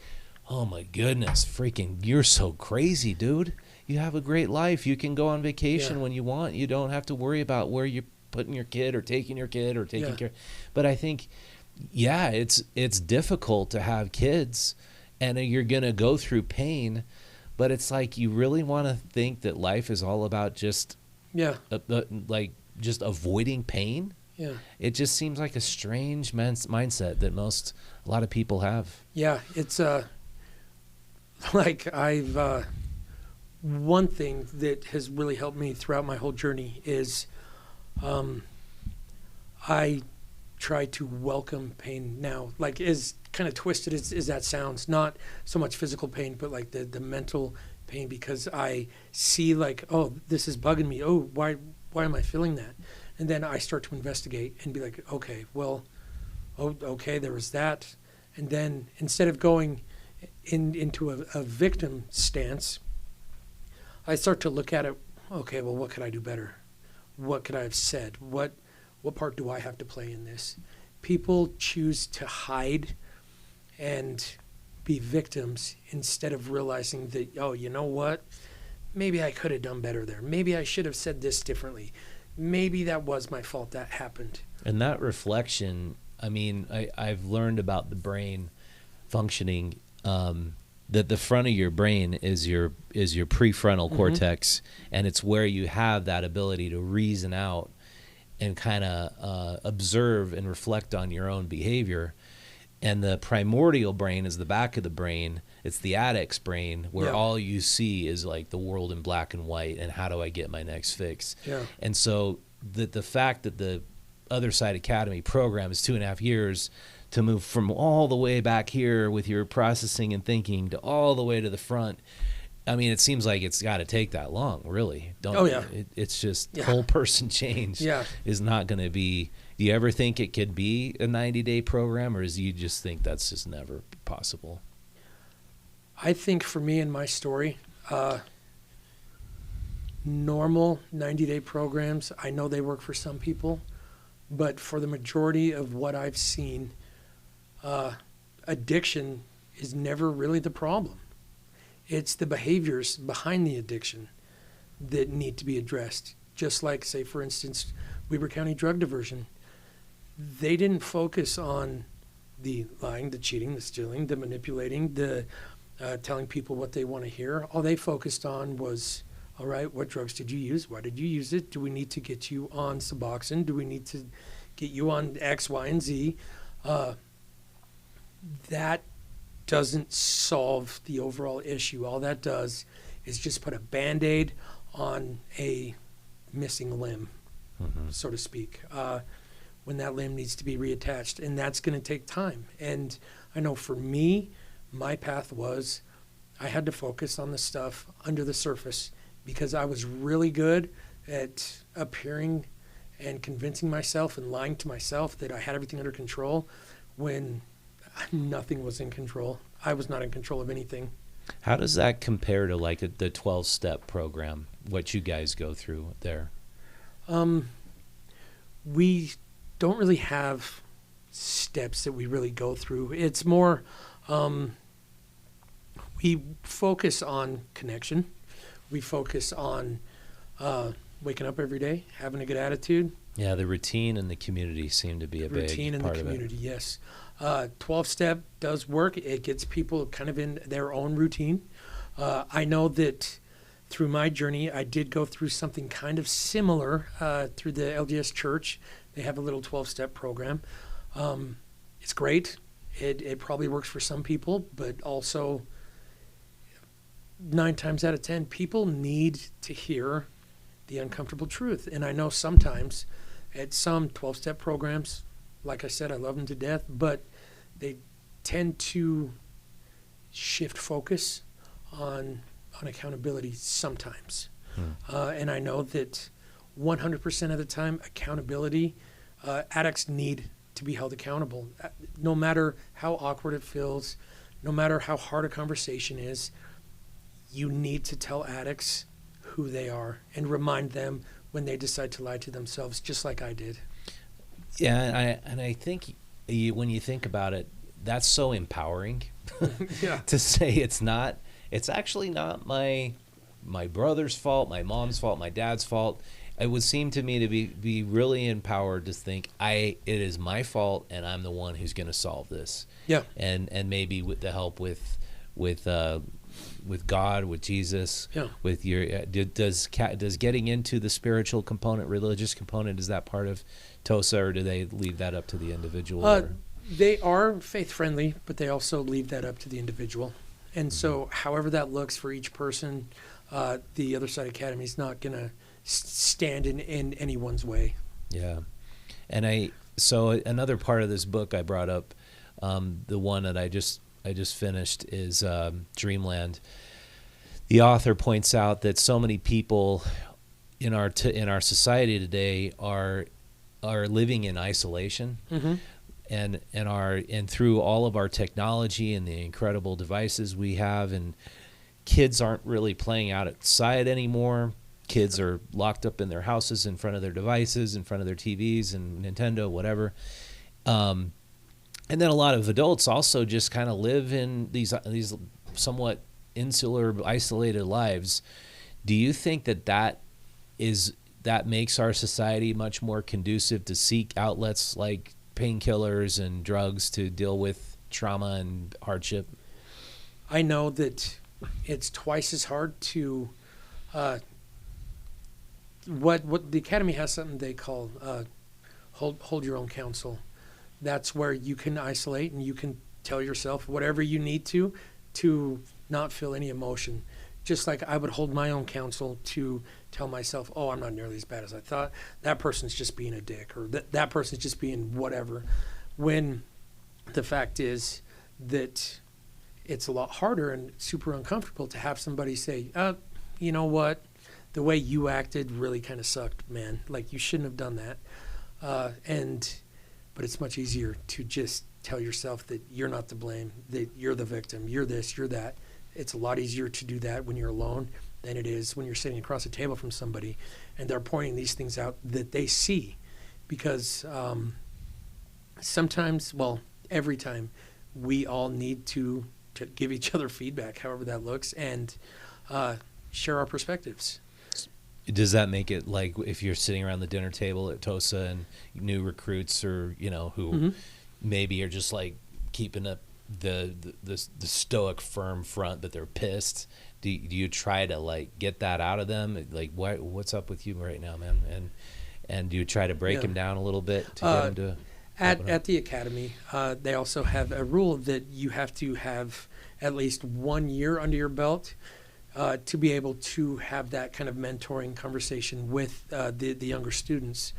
oh my goodness, freaking, you're so crazy, dude. You have a great life. You can go on vacation when you want. You don't have to worry about where you're putting your kid or taking your kid or taking care. But I think, it's difficult to have kids, and you're going to go through pain, but it's like you really want to think that life is all about just just avoiding pain. Yeah. It just seems like a strange mindset that a lot of people have. Yeah, it's like I've one thing that has really helped me throughout my whole journey is I try to welcome pain now. Like, as kind of twisted as that sounds, not so much physical pain, but like the mental pain because I see like, oh, this is bugging me. Oh, why am I feeling that? And then I start to investigate and be like, okay, well, oh, okay, there was that. And then instead of going into a victim stance, I start to look at it, okay, well, what could I do better? What could I have said? What part do I have to play in this? People choose to hide and be victims instead of realizing that, oh, you know what? Maybe I could have done better there. Maybe I should have said this differently. Maybe that was my fault that happened. And that reflection, I mean, I've learned about the brain functioning, that the front of your brain is your prefrontal cortex, and it's where you have that ability to reason out and kind of observe and reflect on your own behavior. And the primordial brain is the back of the brain. It's the addict's brain, where all you see is like the world in black and white and how do I get my next fix. And so the fact that the Other Side Academy program is 2.5 years to move from all the way back here with your processing and thinking to all the way to the front, I mean, it seems like it's got to take that long, really. It's just whole person change is not going to be. Do you ever think it could be a 90-day program, or do you just think that's just never possible? I think for me and my story, normal 90-day programs, I know they work for some people, but for the majority of what I've seen, addiction is never really the problem. It's the behaviors behind the addiction that need to be addressed. Just like, say, for instance, Weber County Drug Diversion. They didn't focus on the lying, the cheating, the stealing, the manipulating, the telling people what they want to hear. All they focused on was, all right, what drugs did you use? Why did you use it? Do we need to get you on Suboxone? Do we need to get you on X, Y, and Z? That doesn't solve the overall issue. All that does is just put a Band-Aid on a missing limb, so to speak, when that limb needs to be reattached. And that's going to take time. And I know for me, my path was I had to focus on the stuff under the surface because I was really good at appearing and convincing myself and lying to myself that I had everything under control when nothing was in control. I was not in control of anything. How does that compare to like the 12-step program, what you guys go through there? We don't really have steps that we really go through. It's more, we focus on connection. We focus on waking up every day, having a good attitude. Yeah, the routine and the community seem to be a big part of it. Routine and the community, yes. 12-step does work. It gets people kind of in their own routine. I know that through my journey, I did go through something kind of similar through the LDS Church. They have a little 12-step program. It's great. It probably works for some people, but also 9 times out of 10, people need to hear the uncomfortable truth. And I know sometimes at some 12-step programs, like I said, I love them to death, but they tend to shift focus on accountability sometimes. And I know that 100% of the time, accountability, addicts need to be held accountable. No matter how awkward it feels, no matter how hard a conversation is, you need to tell addicts who they are and remind them when they decide to lie to themselves, just like I did. Yeah, and I think when you think about it, that's so empowering to say it's actually not my brother's fault, my mom's fault, my dad's fault. It would seem to me to be really empowered to think it is my fault and I'm the one who's going to solve this. Yeah. And maybe with the help with God, with Jesus, with your does getting into the spiritual component, religious component, is that part of TOSA, or do they leave that up to the individual? They are faith friendly, but they also leave that up to the individual. And so however that looks for each person, the Other Side Academy is not going to stand in anyone's way. Yeah. And so another part of this book I brought up, the one that I just finished, is Dreamland. The author points out that so many people in our society today are living in isolation, Mm-hmm. and through all of our technology and the incredible devices we have, and kids aren't really playing outside anymore. Kids are locked up in their houses in front of their devices, in front of their TVs and Nintendo, whatever. And then a lot of adults also just kind of live in these somewhat insular, isolated lives. Do you think that makes our society much more conducive to seek outlets like painkillers and drugs to deal with trauma and hardship? I know that it's twice as hard to what the academy has something they call hold your own counsel. That's where you can isolate and you can tell yourself whatever you need to not feel any emotion. Just like I would hold my own counsel to tell myself, oh, I'm not nearly as bad as I thought. That person's just being a dick, or that person's just being whatever. When the fact is that it's a lot harder and super uncomfortable to have somebody say, you know what? The way you acted really kind of sucked, man. Like, you shouldn't have done that. But it's much easier to just tell yourself that you're not to blame, that you're the victim, you're this, you're that. It's a lot easier to do that when you're alone than it is when you're sitting across a table from somebody and they're pointing these things out that they see. Because sometimes, well, every time, we all need to give each other feedback, however that looks, and share our perspectives. Does that make it like if you're sitting around the dinner table at TOSA and new recruits or, who Mm-hmm. maybe are just like keeping up the stoic firm front that they're pissed, do you try to like get that out of them? Like, what's up with you right now, man? And do you try to break them down a little bit to get them to at the academy, they also have a rule that you have to have at least 1 year under your belt to be able to have that kind of mentoring conversation with the younger students.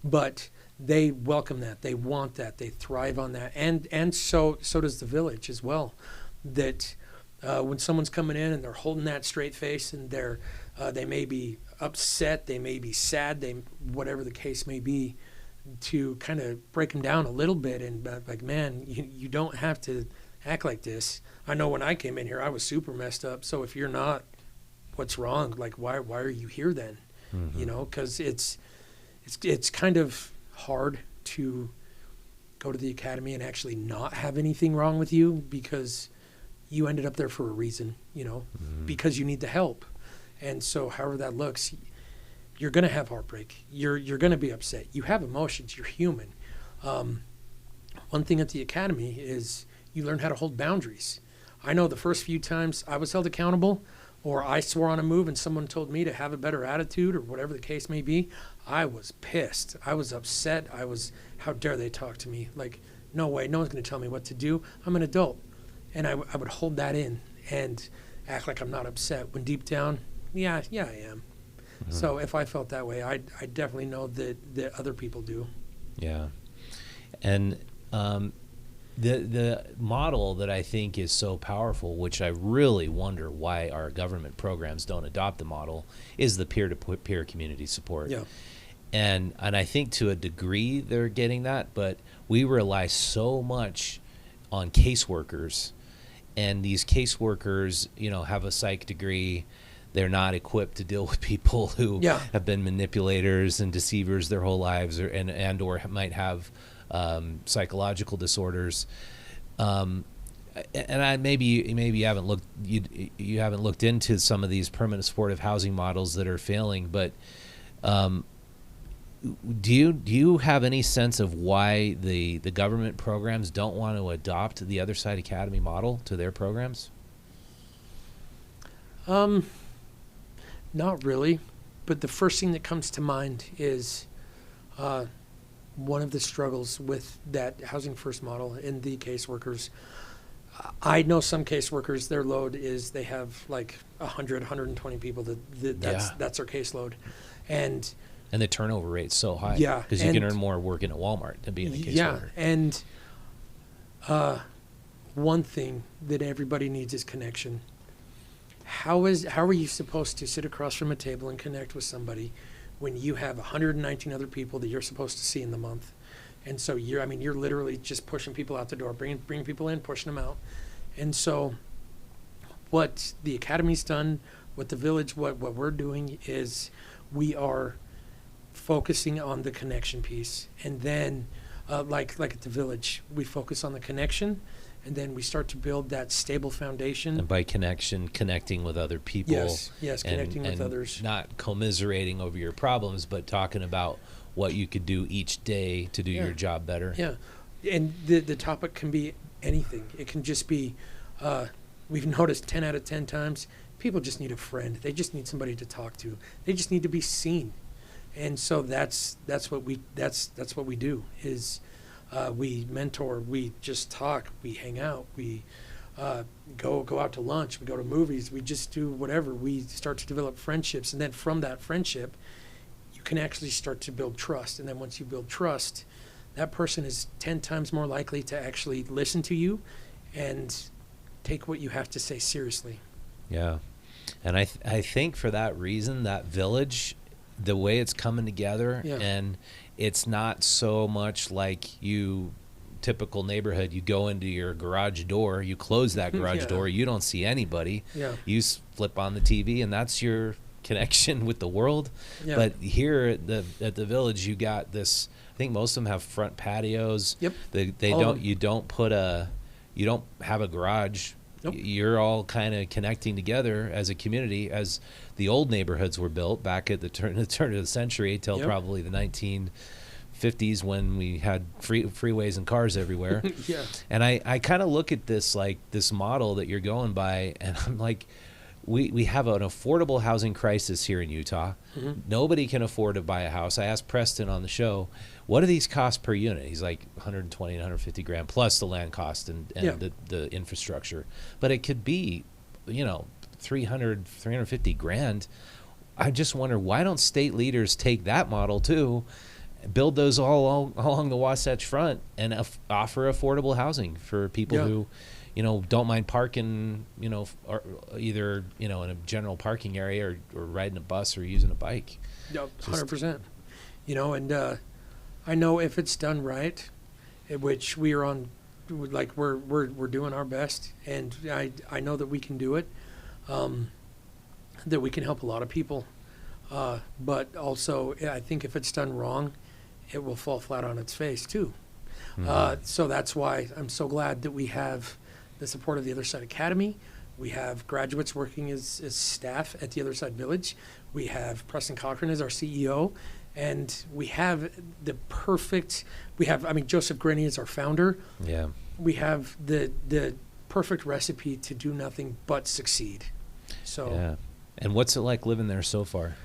But they welcome that. They want that. They thrive on that. And so does the village as well. That when someone's coming in and they're holding that straight face and they may be upset, they may be sad, whatever the case may be, to kind of break them down a little bit and like, man, you don't have to act like this. I know when I came in here, I was super messed up. So if you're not, what's wrong? Like, why are you here then? Mm-hmm. Because it's kind of hard to go to the academy and actually not have anything wrong with you because you ended up there for a reason, Mm-hmm. because you need the help. And so however that looks, you're going to have heartbreak. You're going to be upset. You have emotions. You're human. One thing at the academy is you learn how to hold boundaries. I know the first few times I was held accountable or I swore on a move and someone told me to have a better attitude or whatever the case may be, I was pissed. I was upset. How dare they talk to me? Like, no way. No one's going to tell me what to do. I'm an adult. And I would hold that in and act like I'm not upset when deep down, yeah, I am. Mm-hmm. So if I felt that way, I definitely know that other people do. Yeah. And the model that I think is so powerful, which I really wonder why our government programs don't adopt the model, is the peer-to-peer community support. Yeah. And I think to a degree they're getting that, but we rely so much on caseworkers, and these caseworkers, have a psych degree. They're not equipped to deal with people who have been manipulators and deceivers their whole lives, or might have psychological disorders. And maybe you haven't looked into some of these permanent supportive housing models that are failing, but do you have any sense of why the government programs don't want to adopt the Other Side Academy model to their programs? Not really, but the first thing that comes to mind is one of the struggles with that Housing First model and the caseworkers. I know some caseworkers, their load is they have like 100, 120 people that's their caseload. And the turnover rate's so high. Yeah. Because you can earn more working at Walmart than being a caseworker. Yeah, and one thing that everybody needs is connection. how are you supposed to sit across from a table and connect with somebody when you have 119 other people that you're supposed to see in the month? And so you're literally just pushing people out the door, bringing people in, pushing them out. And so what the Academy's done, what the Village, what we're doing is we are focusing on the connection piece. And then like at the Village, we focus on the connection, and then we start to build that stable foundation. And by connection, connecting with other people. Yes, connecting with others. Not commiserating over your problems, but talking about what you could do each day to do your job better. Yeah, and the topic can be anything. It can just be, we've noticed 10 out of 10 times, people just need a friend. They just need somebody to talk to. They just need to be seen. And so that's what we do is we mentor, we just talk, we hang out, we go out to lunch, we go to movies, we just do whatever. We start to develop friendships, and then from that friendship, you can actually start to build trust. And then once you build trust, that person is 10 times more likely to actually listen to you and take what you have to say seriously. Yeah. And I think for that reason, that Village, the way it's coming together, and it's not so much like typical neighborhood, you go into your garage door, you close that garage door, you don't see anybody. Yeah. You flip on the TV, and that's your connection with the world. Yeah. But here at the Village, you got this, I think most of them have front patios. Yep. You don't have a garage. Nope. You're all kind of connecting together as a community, as the old neighborhoods were built back at the turn of the century till probably the 1950s when we had freeways and cars everywhere. Yeah. And I kind of look at this like this model that you're going by, and I'm like, we have an affordable housing crisis here in Utah. Mm-hmm. Nobody can afford to buy a house. I asked Preston on the show, what do these cost per unit? He's like 120 and 150 grand plus the land cost and the infrastructure. But it could be, 350 grand. I just wonder, why don't state leaders take that model too, build those all along the Wasatch Front, and offer affordable housing for people who don't mind parking, or either, in a general parking area or riding a bus or using a bike. Yeah, 100%. And I know if it's done right, which we are on, like we're doing our best, and I know that we can do it, that we can help a lot of people. But also, I think if it's done wrong, it will fall flat on its face too. Mm-hmm. So that's why I'm so glad that we have the support of the Other Side Academy. We have graduates working as staff at the Other Side Village. We have Preston Cochran as our CEO. And we have Joseph Grenny is our founder. Yeah. We have the perfect recipe to do nothing but succeed. So. Yeah. And what's it like living there so far?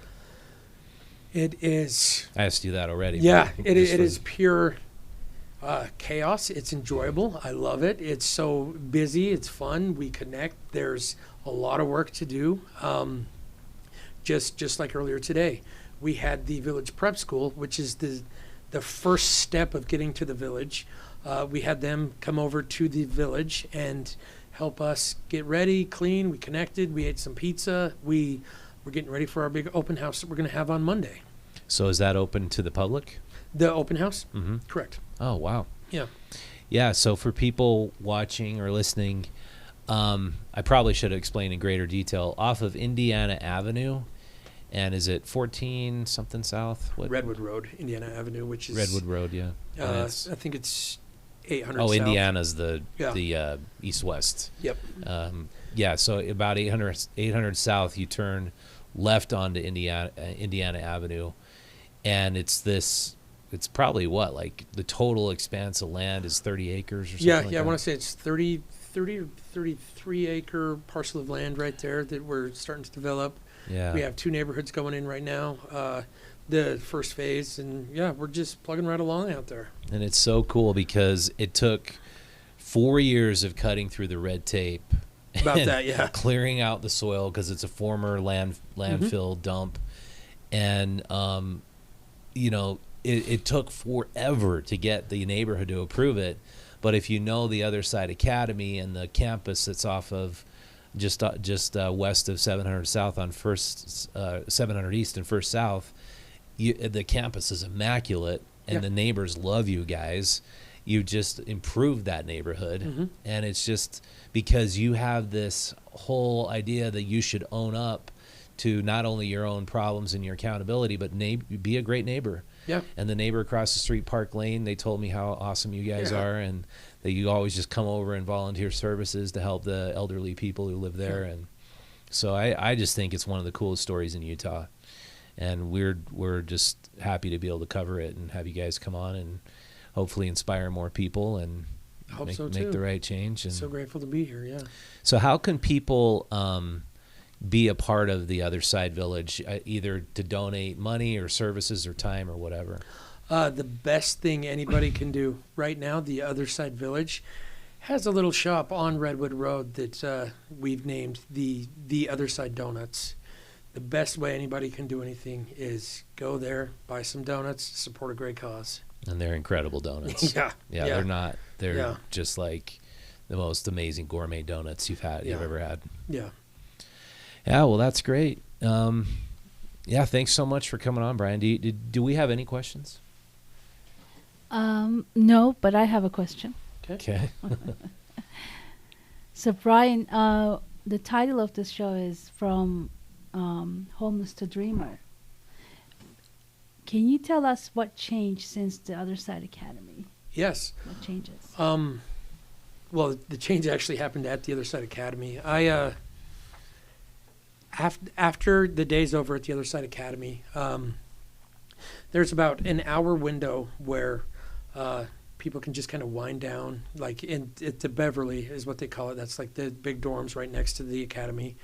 It is. I asked you that already. Yeah, it is pure chaos. It's enjoyable. I love it. It's so busy. It's fun. We connect. There's a lot of work to do. Just like earlier today, we had the Village Prep School, which is the first step of getting to the Village. We had them come over to the Village and help us get ready, clean. We connected. We ate some pizza. We're getting ready for our big open house that we're going to have on Monday. So is that open to the public? The open house? Mm-hmm. Correct. Oh, wow. Yeah. Yeah, so for people watching or listening, I probably should have explained in greater detail. Off of Indiana Avenue, and is it 14 something south? Redwood Road, Indiana Avenue, which is... Redwood Road, yeah. I think it's 800 south. Oh, Indiana's the east-west. Yep. Yeah, so about 800 south, you turn left onto Indiana Avenue, and it's probably like the total expanse of land is 30 acres or something like that? Yeah, I want to say it's 30 or 33 acre parcel of land right there that we're starting to develop. Yeah. We have 2 neighborhoods going in right now, the first phase, and we're just plugging right along out there. And it's so cool because it took 4 years of cutting through the red tape. About that, clearing out the soil because it's a former landfill dump. And, it took forever to get the neighborhood to approve it. But if you know the Other Side Academy and the campus that's off of just west of 700 South on 700 East and First South. The campus is immaculate, and the neighbors love you guys. You just improved that neighborhood, and it's just because you have this whole idea that you should own up to not only your own problems and your accountability, but be a great neighbor. Yeah. And the neighbor across the street, Park Lane, they told me how awesome you guys are, and that you always just come over and volunteer services to help the elderly people who live there. And so I just think it's one of the coolest stories in Utah. And we're just happy to be able to cover it and have you guys come on and hopefully inspire more people and make the right change. And so grateful to be here. Yeah. So how can people be a part of the Other Side Village, either to donate money or services or time or whatever? The best thing anybody can do right now, the Other Side Village has a little shop on Redwood Road that we've named the Other Side Donuts. The best way anybody can do anything is go there, buy some donuts, support a great cause. And they're incredible donuts. They're just like the most amazing gourmet donuts you've ever had. Yeah. Yeah, well, that's great. Thanks so much for coming on, Bryan. Do we have any questions? No, but I have a question. Okay. So, Bryan, the title of this show is From Homeless to Dreamer. Can you tell us what changed since the Other Side Academy? Yes. What changes? Well, the change actually happened at the Other Side Academy. After the day's over at the Other Side Academy, there's about an hour window where people can just kind of wind down, like at the Beverly is what they call it. That's like the big dorms right next to the academy.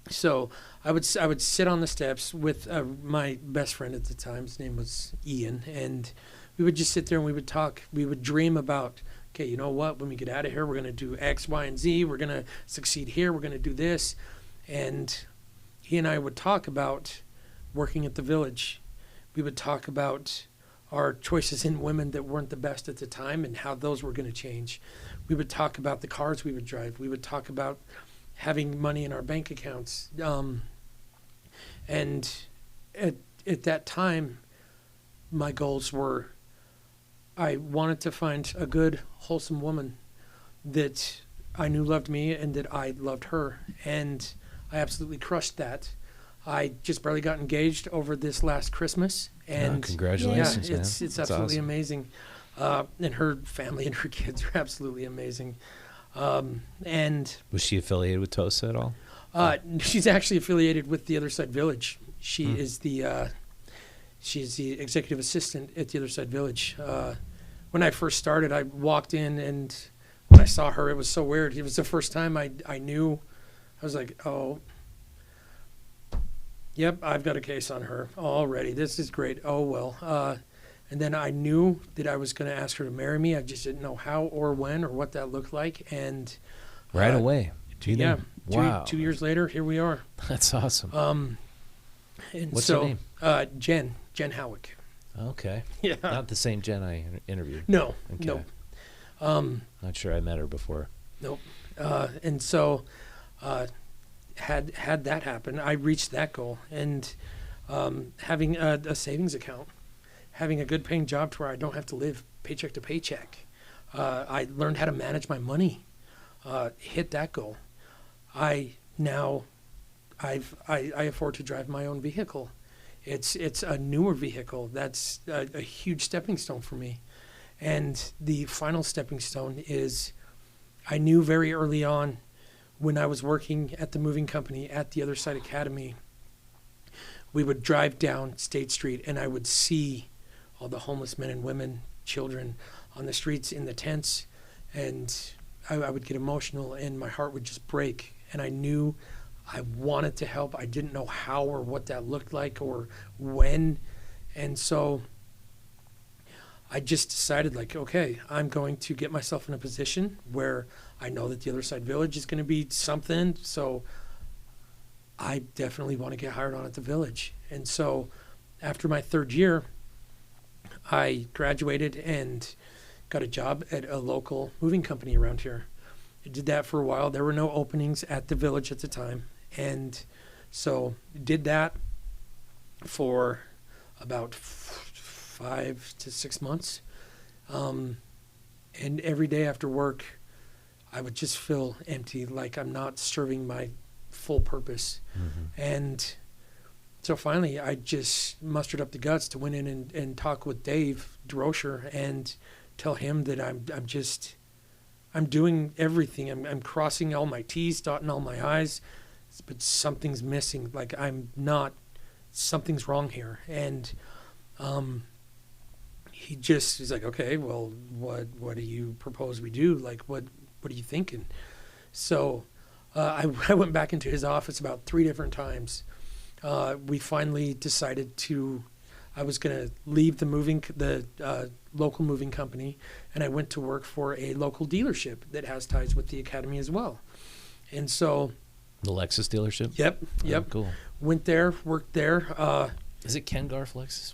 So I would sit on the steps with my best friend at the time. His name was Ian, and we would just sit there and we would talk. We would dream about, okay, you know what? When we get out of here, we're going to do X, Y, and Z. We're going to succeed here. We're going to do this. And he and I would talk about working at the village. We would talk about our choices in women that weren't the best at the time and how those were going to change. We would talk about the cars we would drive. We would talk about having money in our bank accounts. And at that time, my goals were, I wanted to find a good, wholesome woman that I knew loved me and that I loved her. And I absolutely crushed that. I just barely got engaged over this last Christmas. And congratulations, man. It's absolutely awesome. Amazing. And her family and her kids are absolutely amazing. And was she affiliated with TOSA at all? She's actually affiliated with the Other Side Village. She is she's the executive assistant at the Other Side Village. When I first started, I walked in, and when I saw her, it was so weird. It was the first time I knew. I was like, oh, yep, I've got a case on her already. This is great. Oh, well. And then I knew that I was going to ask her to marry me. I just didn't know how or when or what that looked like. And right away. Wow. 2 years later, here we are. That's awesome. And what's her name? Jen Howick. Okay. Yeah. Not the same Jen I interviewed. No. Okay. Nope. Not sure I met her before. Nope. And so had that happen, I reached that goal. And having a savings account, having a good paying job to where I don't have to live paycheck to paycheck. I learned how to manage my money, hit that goal. I afford to drive my own vehicle. It's a newer vehicle. That's a huge stepping stone for me. And the final stepping stone is I knew very early on when I was working at the moving company at the Other Side Academy, we would drive down State Street and I would see all the homeless men and women, children on the streets in the tents. And I would get emotional and my heart would just break. And I knew I wanted to help. I didn't know how or what that looked like or when. And so I just decided, like, okay, I'm going to get myself in a position where I know that the Other Side Village is going to be something. So I definitely want to get hired on at the village. And so after my third year, I graduated and got a job at a local moving company around here. I did that for a while. There were no openings at the village at the time. And so did that for about 5 to 6 months. And every day after work, I would just feel empty, like I'm not serving my full purpose. And so finally, I just mustered up the guts to went in and talk with Dave Droscher and tell him that I'm doing everything. I'm crossing all my T's, dotting all my I's, but something's missing. Like something's wrong here. And he's like, okay, well, what do you propose we do? Like, what are you thinking? So I went back into his office about 3 different times. We finally decided I was going to leave the local moving company, and I went to work for a local dealership that has ties with the academy as well. And so, The Lexus dealership? Yep. Oh, cool. Went there, worked there. Is it Ken Garf Lexus?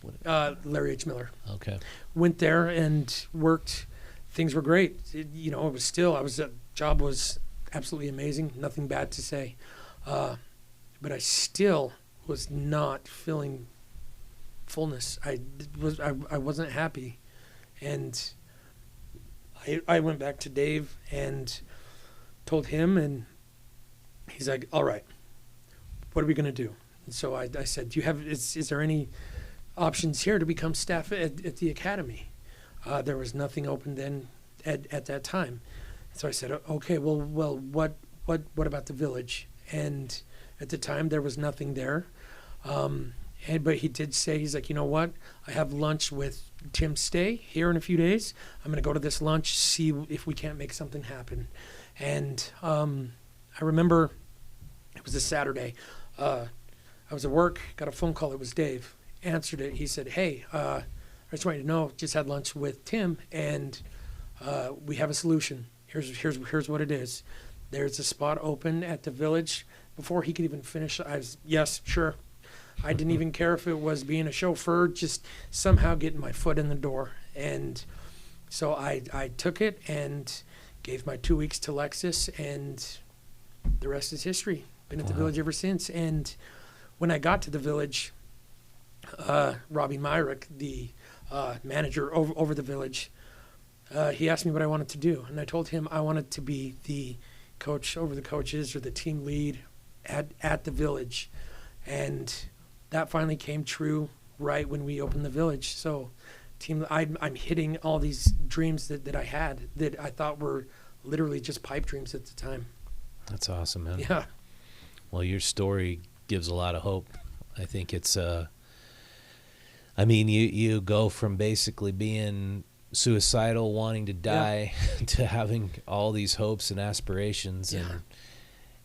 Larry H. Miller. Okay. Went there and worked. Things were great. Job was absolutely amazing. Nothing bad to say. But I still was not feeling fullness. I wasn't happy. And I went back to Dave and told him, and he's like, all right, what are we going to do? And so I said, is there any options here to become staff at the academy? There was nothing open then at that time. So I said, okay, well, what about the village? And at the time there was nothing there. But he did say, he's like, you know what? I have lunch with Tim Stay here in a few days. I'm going to go to this lunch, see if we can't make something happen. And I remember it was a Saturday. I was at work, got a phone call. It was Dave. Answered it. He said, hey, I just want you to know, just had lunch with Tim, and we have a solution. Here's what it is. There's a spot open at the village. Before he could even finish, I was, yes, sure. I didn't even care if it was being a chauffeur, just somehow getting my foot in the door. And so I took it and gave my 2 weeks to Lexus, and the rest is history. Been at the village ever since. And when I got to the village, Robbie Myrick, the manager over the village, he asked me what I wanted to do. And I told him I wanted to be the coach over the coaches or the team lead at the village. And that finally came true right when we opened the village. So I'm hitting all these dreams that I had that I thought were literally just pipe dreams at the time. That's awesome, man. Yeah. Well, your story gives a lot of hope. I think it's you go from basically being suicidal, wanting to die, to having all these hopes and aspirations,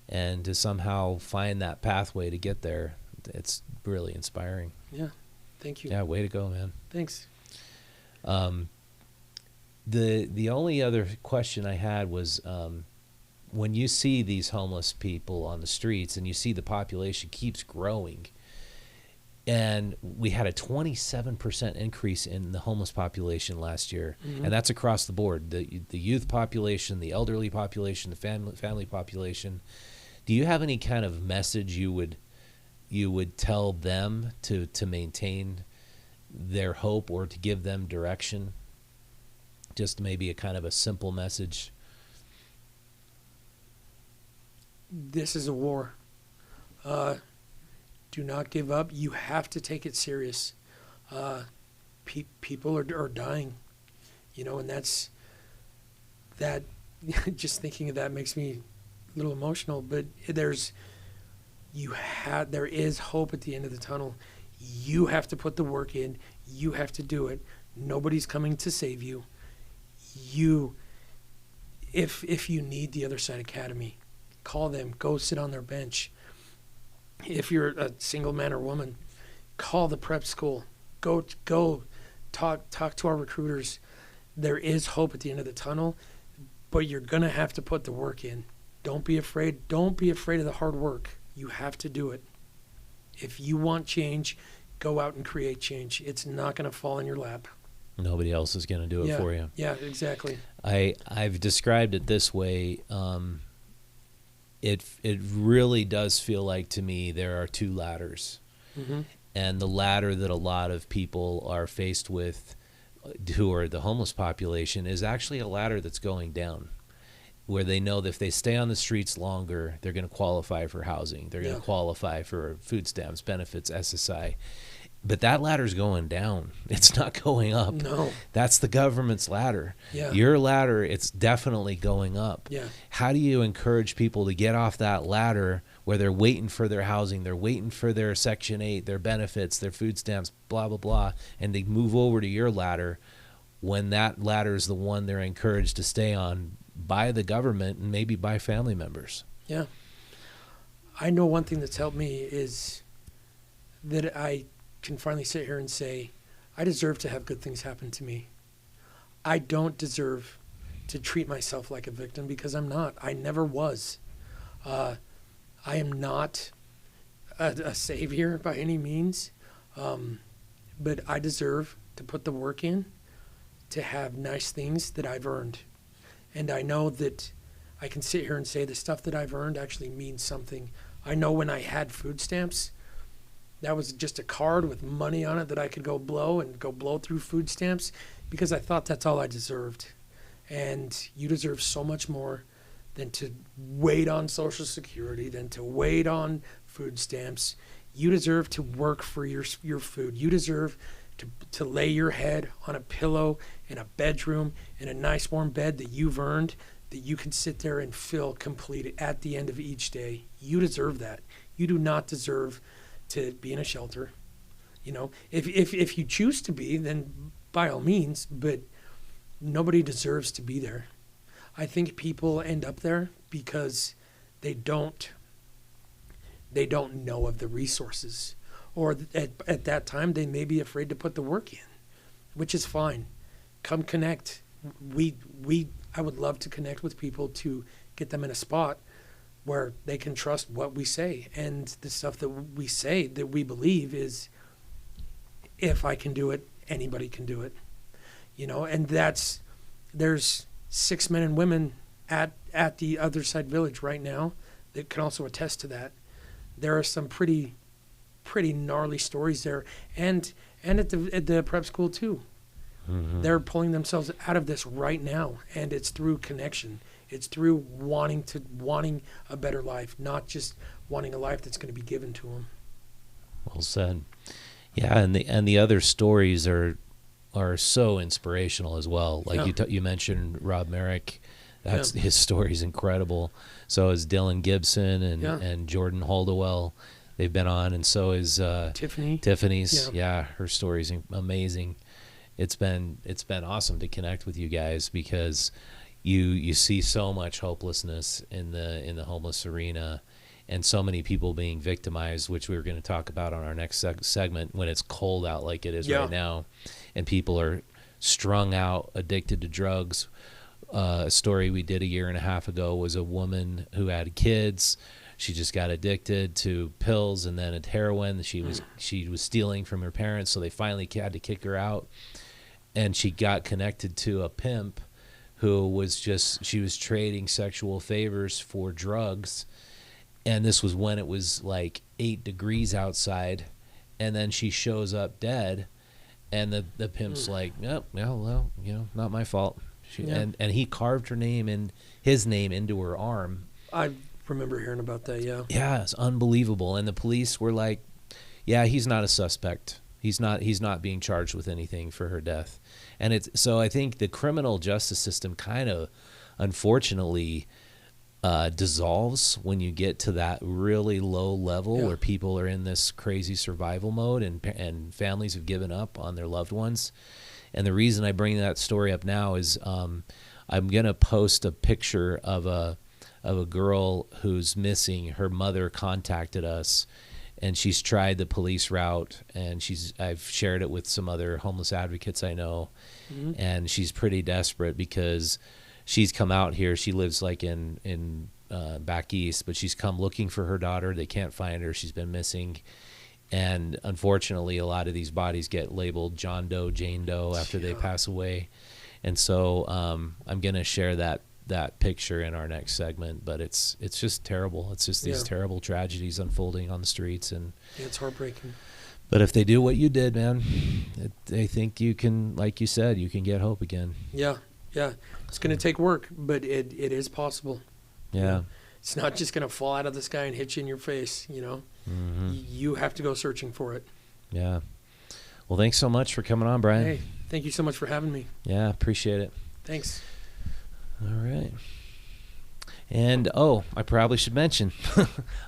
and to somehow find that pathway to get there. It's really inspiring. Yeah. Thank you. Yeah, way to go, man. Thanks. The only other question I had was, when you see these homeless people on the streets and you see the population keeps growing, and we had a 27% increase in the homeless population last year, and that's across the board, the youth population, the elderly population, the family population. Do you have any kind of message you would tell them to maintain their hope, or to give them direction? Just maybe a kind of a simple message. This is a war. Do not give up. You have to take it serious. People are dying, and that's that. Just thinking of that makes me a little emotional. But there is hope at the end of the tunnel. You have to put the work in. You have to do it. Nobody's coming to save you. If you need the Other Side Academy, call them. Go sit on their bench. If you're a single man or woman, call the prep school. Go talk to our recruiters. There is hope at the end of the tunnel, but you're gonna have to put the work in. Don't be afraid. Don't be afraid of the hard work. You have to do it. If you want change, go out and create change. It's not gonna fall in your lap. Nobody else is going to do it for you. Yeah, exactly. I've described it this way. It really does feel like to me there are two ladders. Mm-hmm. And the ladder that a lot of people are faced with who are the homeless population is actually a ladder that's going down, where they know that if they stay on the streets longer, they're going to qualify for housing. They're going to qualify for food stamps, benefits, SSI. But that ladder's going down. It's not going up. No. That's the government's ladder. Yeah. Your ladder, it's definitely going up. Yeah. How do you encourage people to get off that ladder where they're waiting for their housing, they're waiting for their Section 8, their benefits, their food stamps, blah, blah, blah, and they move over to your ladder when that ladder is the one they're encouraged to stay on by the government and maybe by family members? Yeah. I know one thing that's helped me is that I can finally sit here and say, I deserve to have good things happen to me. I don't deserve to treat myself like a victim because I'm not. I never was. I am not a savior by any means, but I deserve to put the work in to have nice things that I've earned. And I know that I can sit here and say the stuff that I've earned actually means something. I know when I had food stamps, that was just a card with money on it that I could go blow through food stamps because I thought that's all I deserved. And you deserve so much more than to wait on Social Security, than to wait on food stamps. You deserve to work for your food. You deserve to lay your head on a pillow in a bedroom in a nice warm bed that you've earned, that you can sit there and feel complete at the end of each day. You deserve that. You do not deserve to be in a shelter. You know, if you choose to be, then by all means, but nobody deserves to be there. I think people end up there because they don't know of the resources, or at that time they may be afraid to put the work in, which is fine. Come connect. I would love to connect with people to get them in a spot where they can trust what we say. And the stuff that we say that we believe is, if I can do it, anybody can do it. You know, and there's 6 men and women at the Other Side Village right now that can also attest to that. There are some pretty gnarly stories there, and at the prep school too. Mm-hmm. They're pulling themselves out of this right now, and it's through connection. It's through wanting a better life, not just wanting a life that's going to be given to them. Well said. Yeah, and the other stories are so inspirational as well. Like you mentioned Rob Merrick. His story's incredible. So is Dylan Gibson and Jordan Holdewell. They've been on, and so is Tiffany's. Yeah, her story's amazing. It's been awesome to connect with you guys because you see so much hopelessness in the homeless arena, and so many people being victimized, which we're going to talk about on our next segment, when it's cold out like it is right now, and people are strung out, addicted to drugs. A story we did 1.5 years ago was a woman who had kids. She just got addicted to pills and then at heroin. She was stealing from her parents, so they finally had to kick her out. And she got connected to a pimp who was she was trading sexual favors for drugs. And this was when it was like 8 degrees outside. And then she shows up dead. And the pimp's like, well, not my fault. And he carved his name into her arm. I remember hearing about that, yeah. Yeah, it's unbelievable. And the police were like, yeah, he's not a suspect. He's not being charged with anything for her death. And so I think the criminal justice system kind of, unfortunately, dissolves when you get to that really low level where people are in this crazy survival mode and families have given up on their loved ones. And the reason I bring that story up now is I'm going to post a picture of a girl who's missing. Her mother contacted us, and she's tried the police route, and I've shared it with some other homeless advocates I know, and she's pretty desperate because she's come out here. She lives like in back east, but she's come looking for her daughter. They can't find her. She's been missing. And unfortunately, a lot of these bodies get labeled John Doe, Jane Doe after they pass away. And so I'm going to share that picture in our next segment, but it's just terrible. It's just these terrible tragedies unfolding on the streets, and it's heartbreaking. But if they do what you did, man, they think you can, like you said, you can get hope again. Yeah. It's going to take work, but it is possible. Yeah. It's not just going to fall out of the sky and hit you in your face, you know. Mm-hmm. You have to go searching for it. Yeah. Well, thanks so much for coming on, Bryan. Hey, thank you so much for having me. Yeah, appreciate it. Thanks. All right. And, I probably should mention,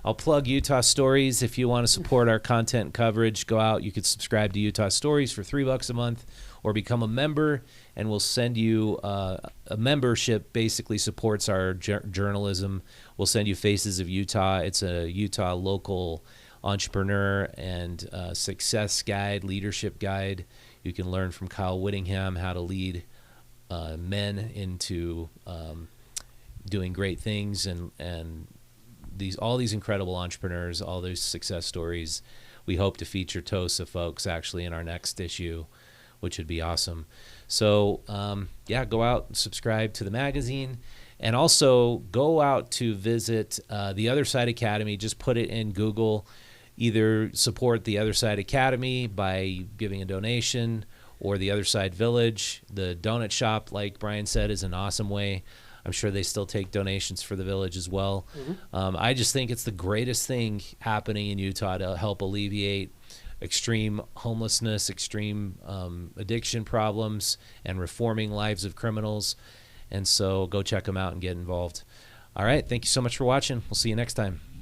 I'll plug Utah Stories. If you want to support our content coverage, go out. You could subscribe to Utah Stories for $3 a month or become a member, and we'll send you a membership basically supports our journalism. We'll send you Faces of Utah. It's a Utah local entrepreneur and success guide, leadership guide. You can learn from Kyle Whittingham how to lead men into doing great things, and all these incredible entrepreneurs, all those success stories. We hope to feature TOSA folks actually in our next issue, which would be awesome. So go out and subscribe to the magazine, and also go out to visit the Other Side Academy. Just put it in Google. Either support the Other Side Academy by giving a donation, or the Other Side Village. The donut shop, like Bryan said, is an awesome way. I'm sure they still take donations for the village as well. Mm-hmm. I just think it's the greatest thing happening in Utah to help alleviate extreme homelessness, extreme addiction problems, and reforming lives of criminals. And so go check them out and get involved. All right. Thank you so much for watching. We'll see you next time.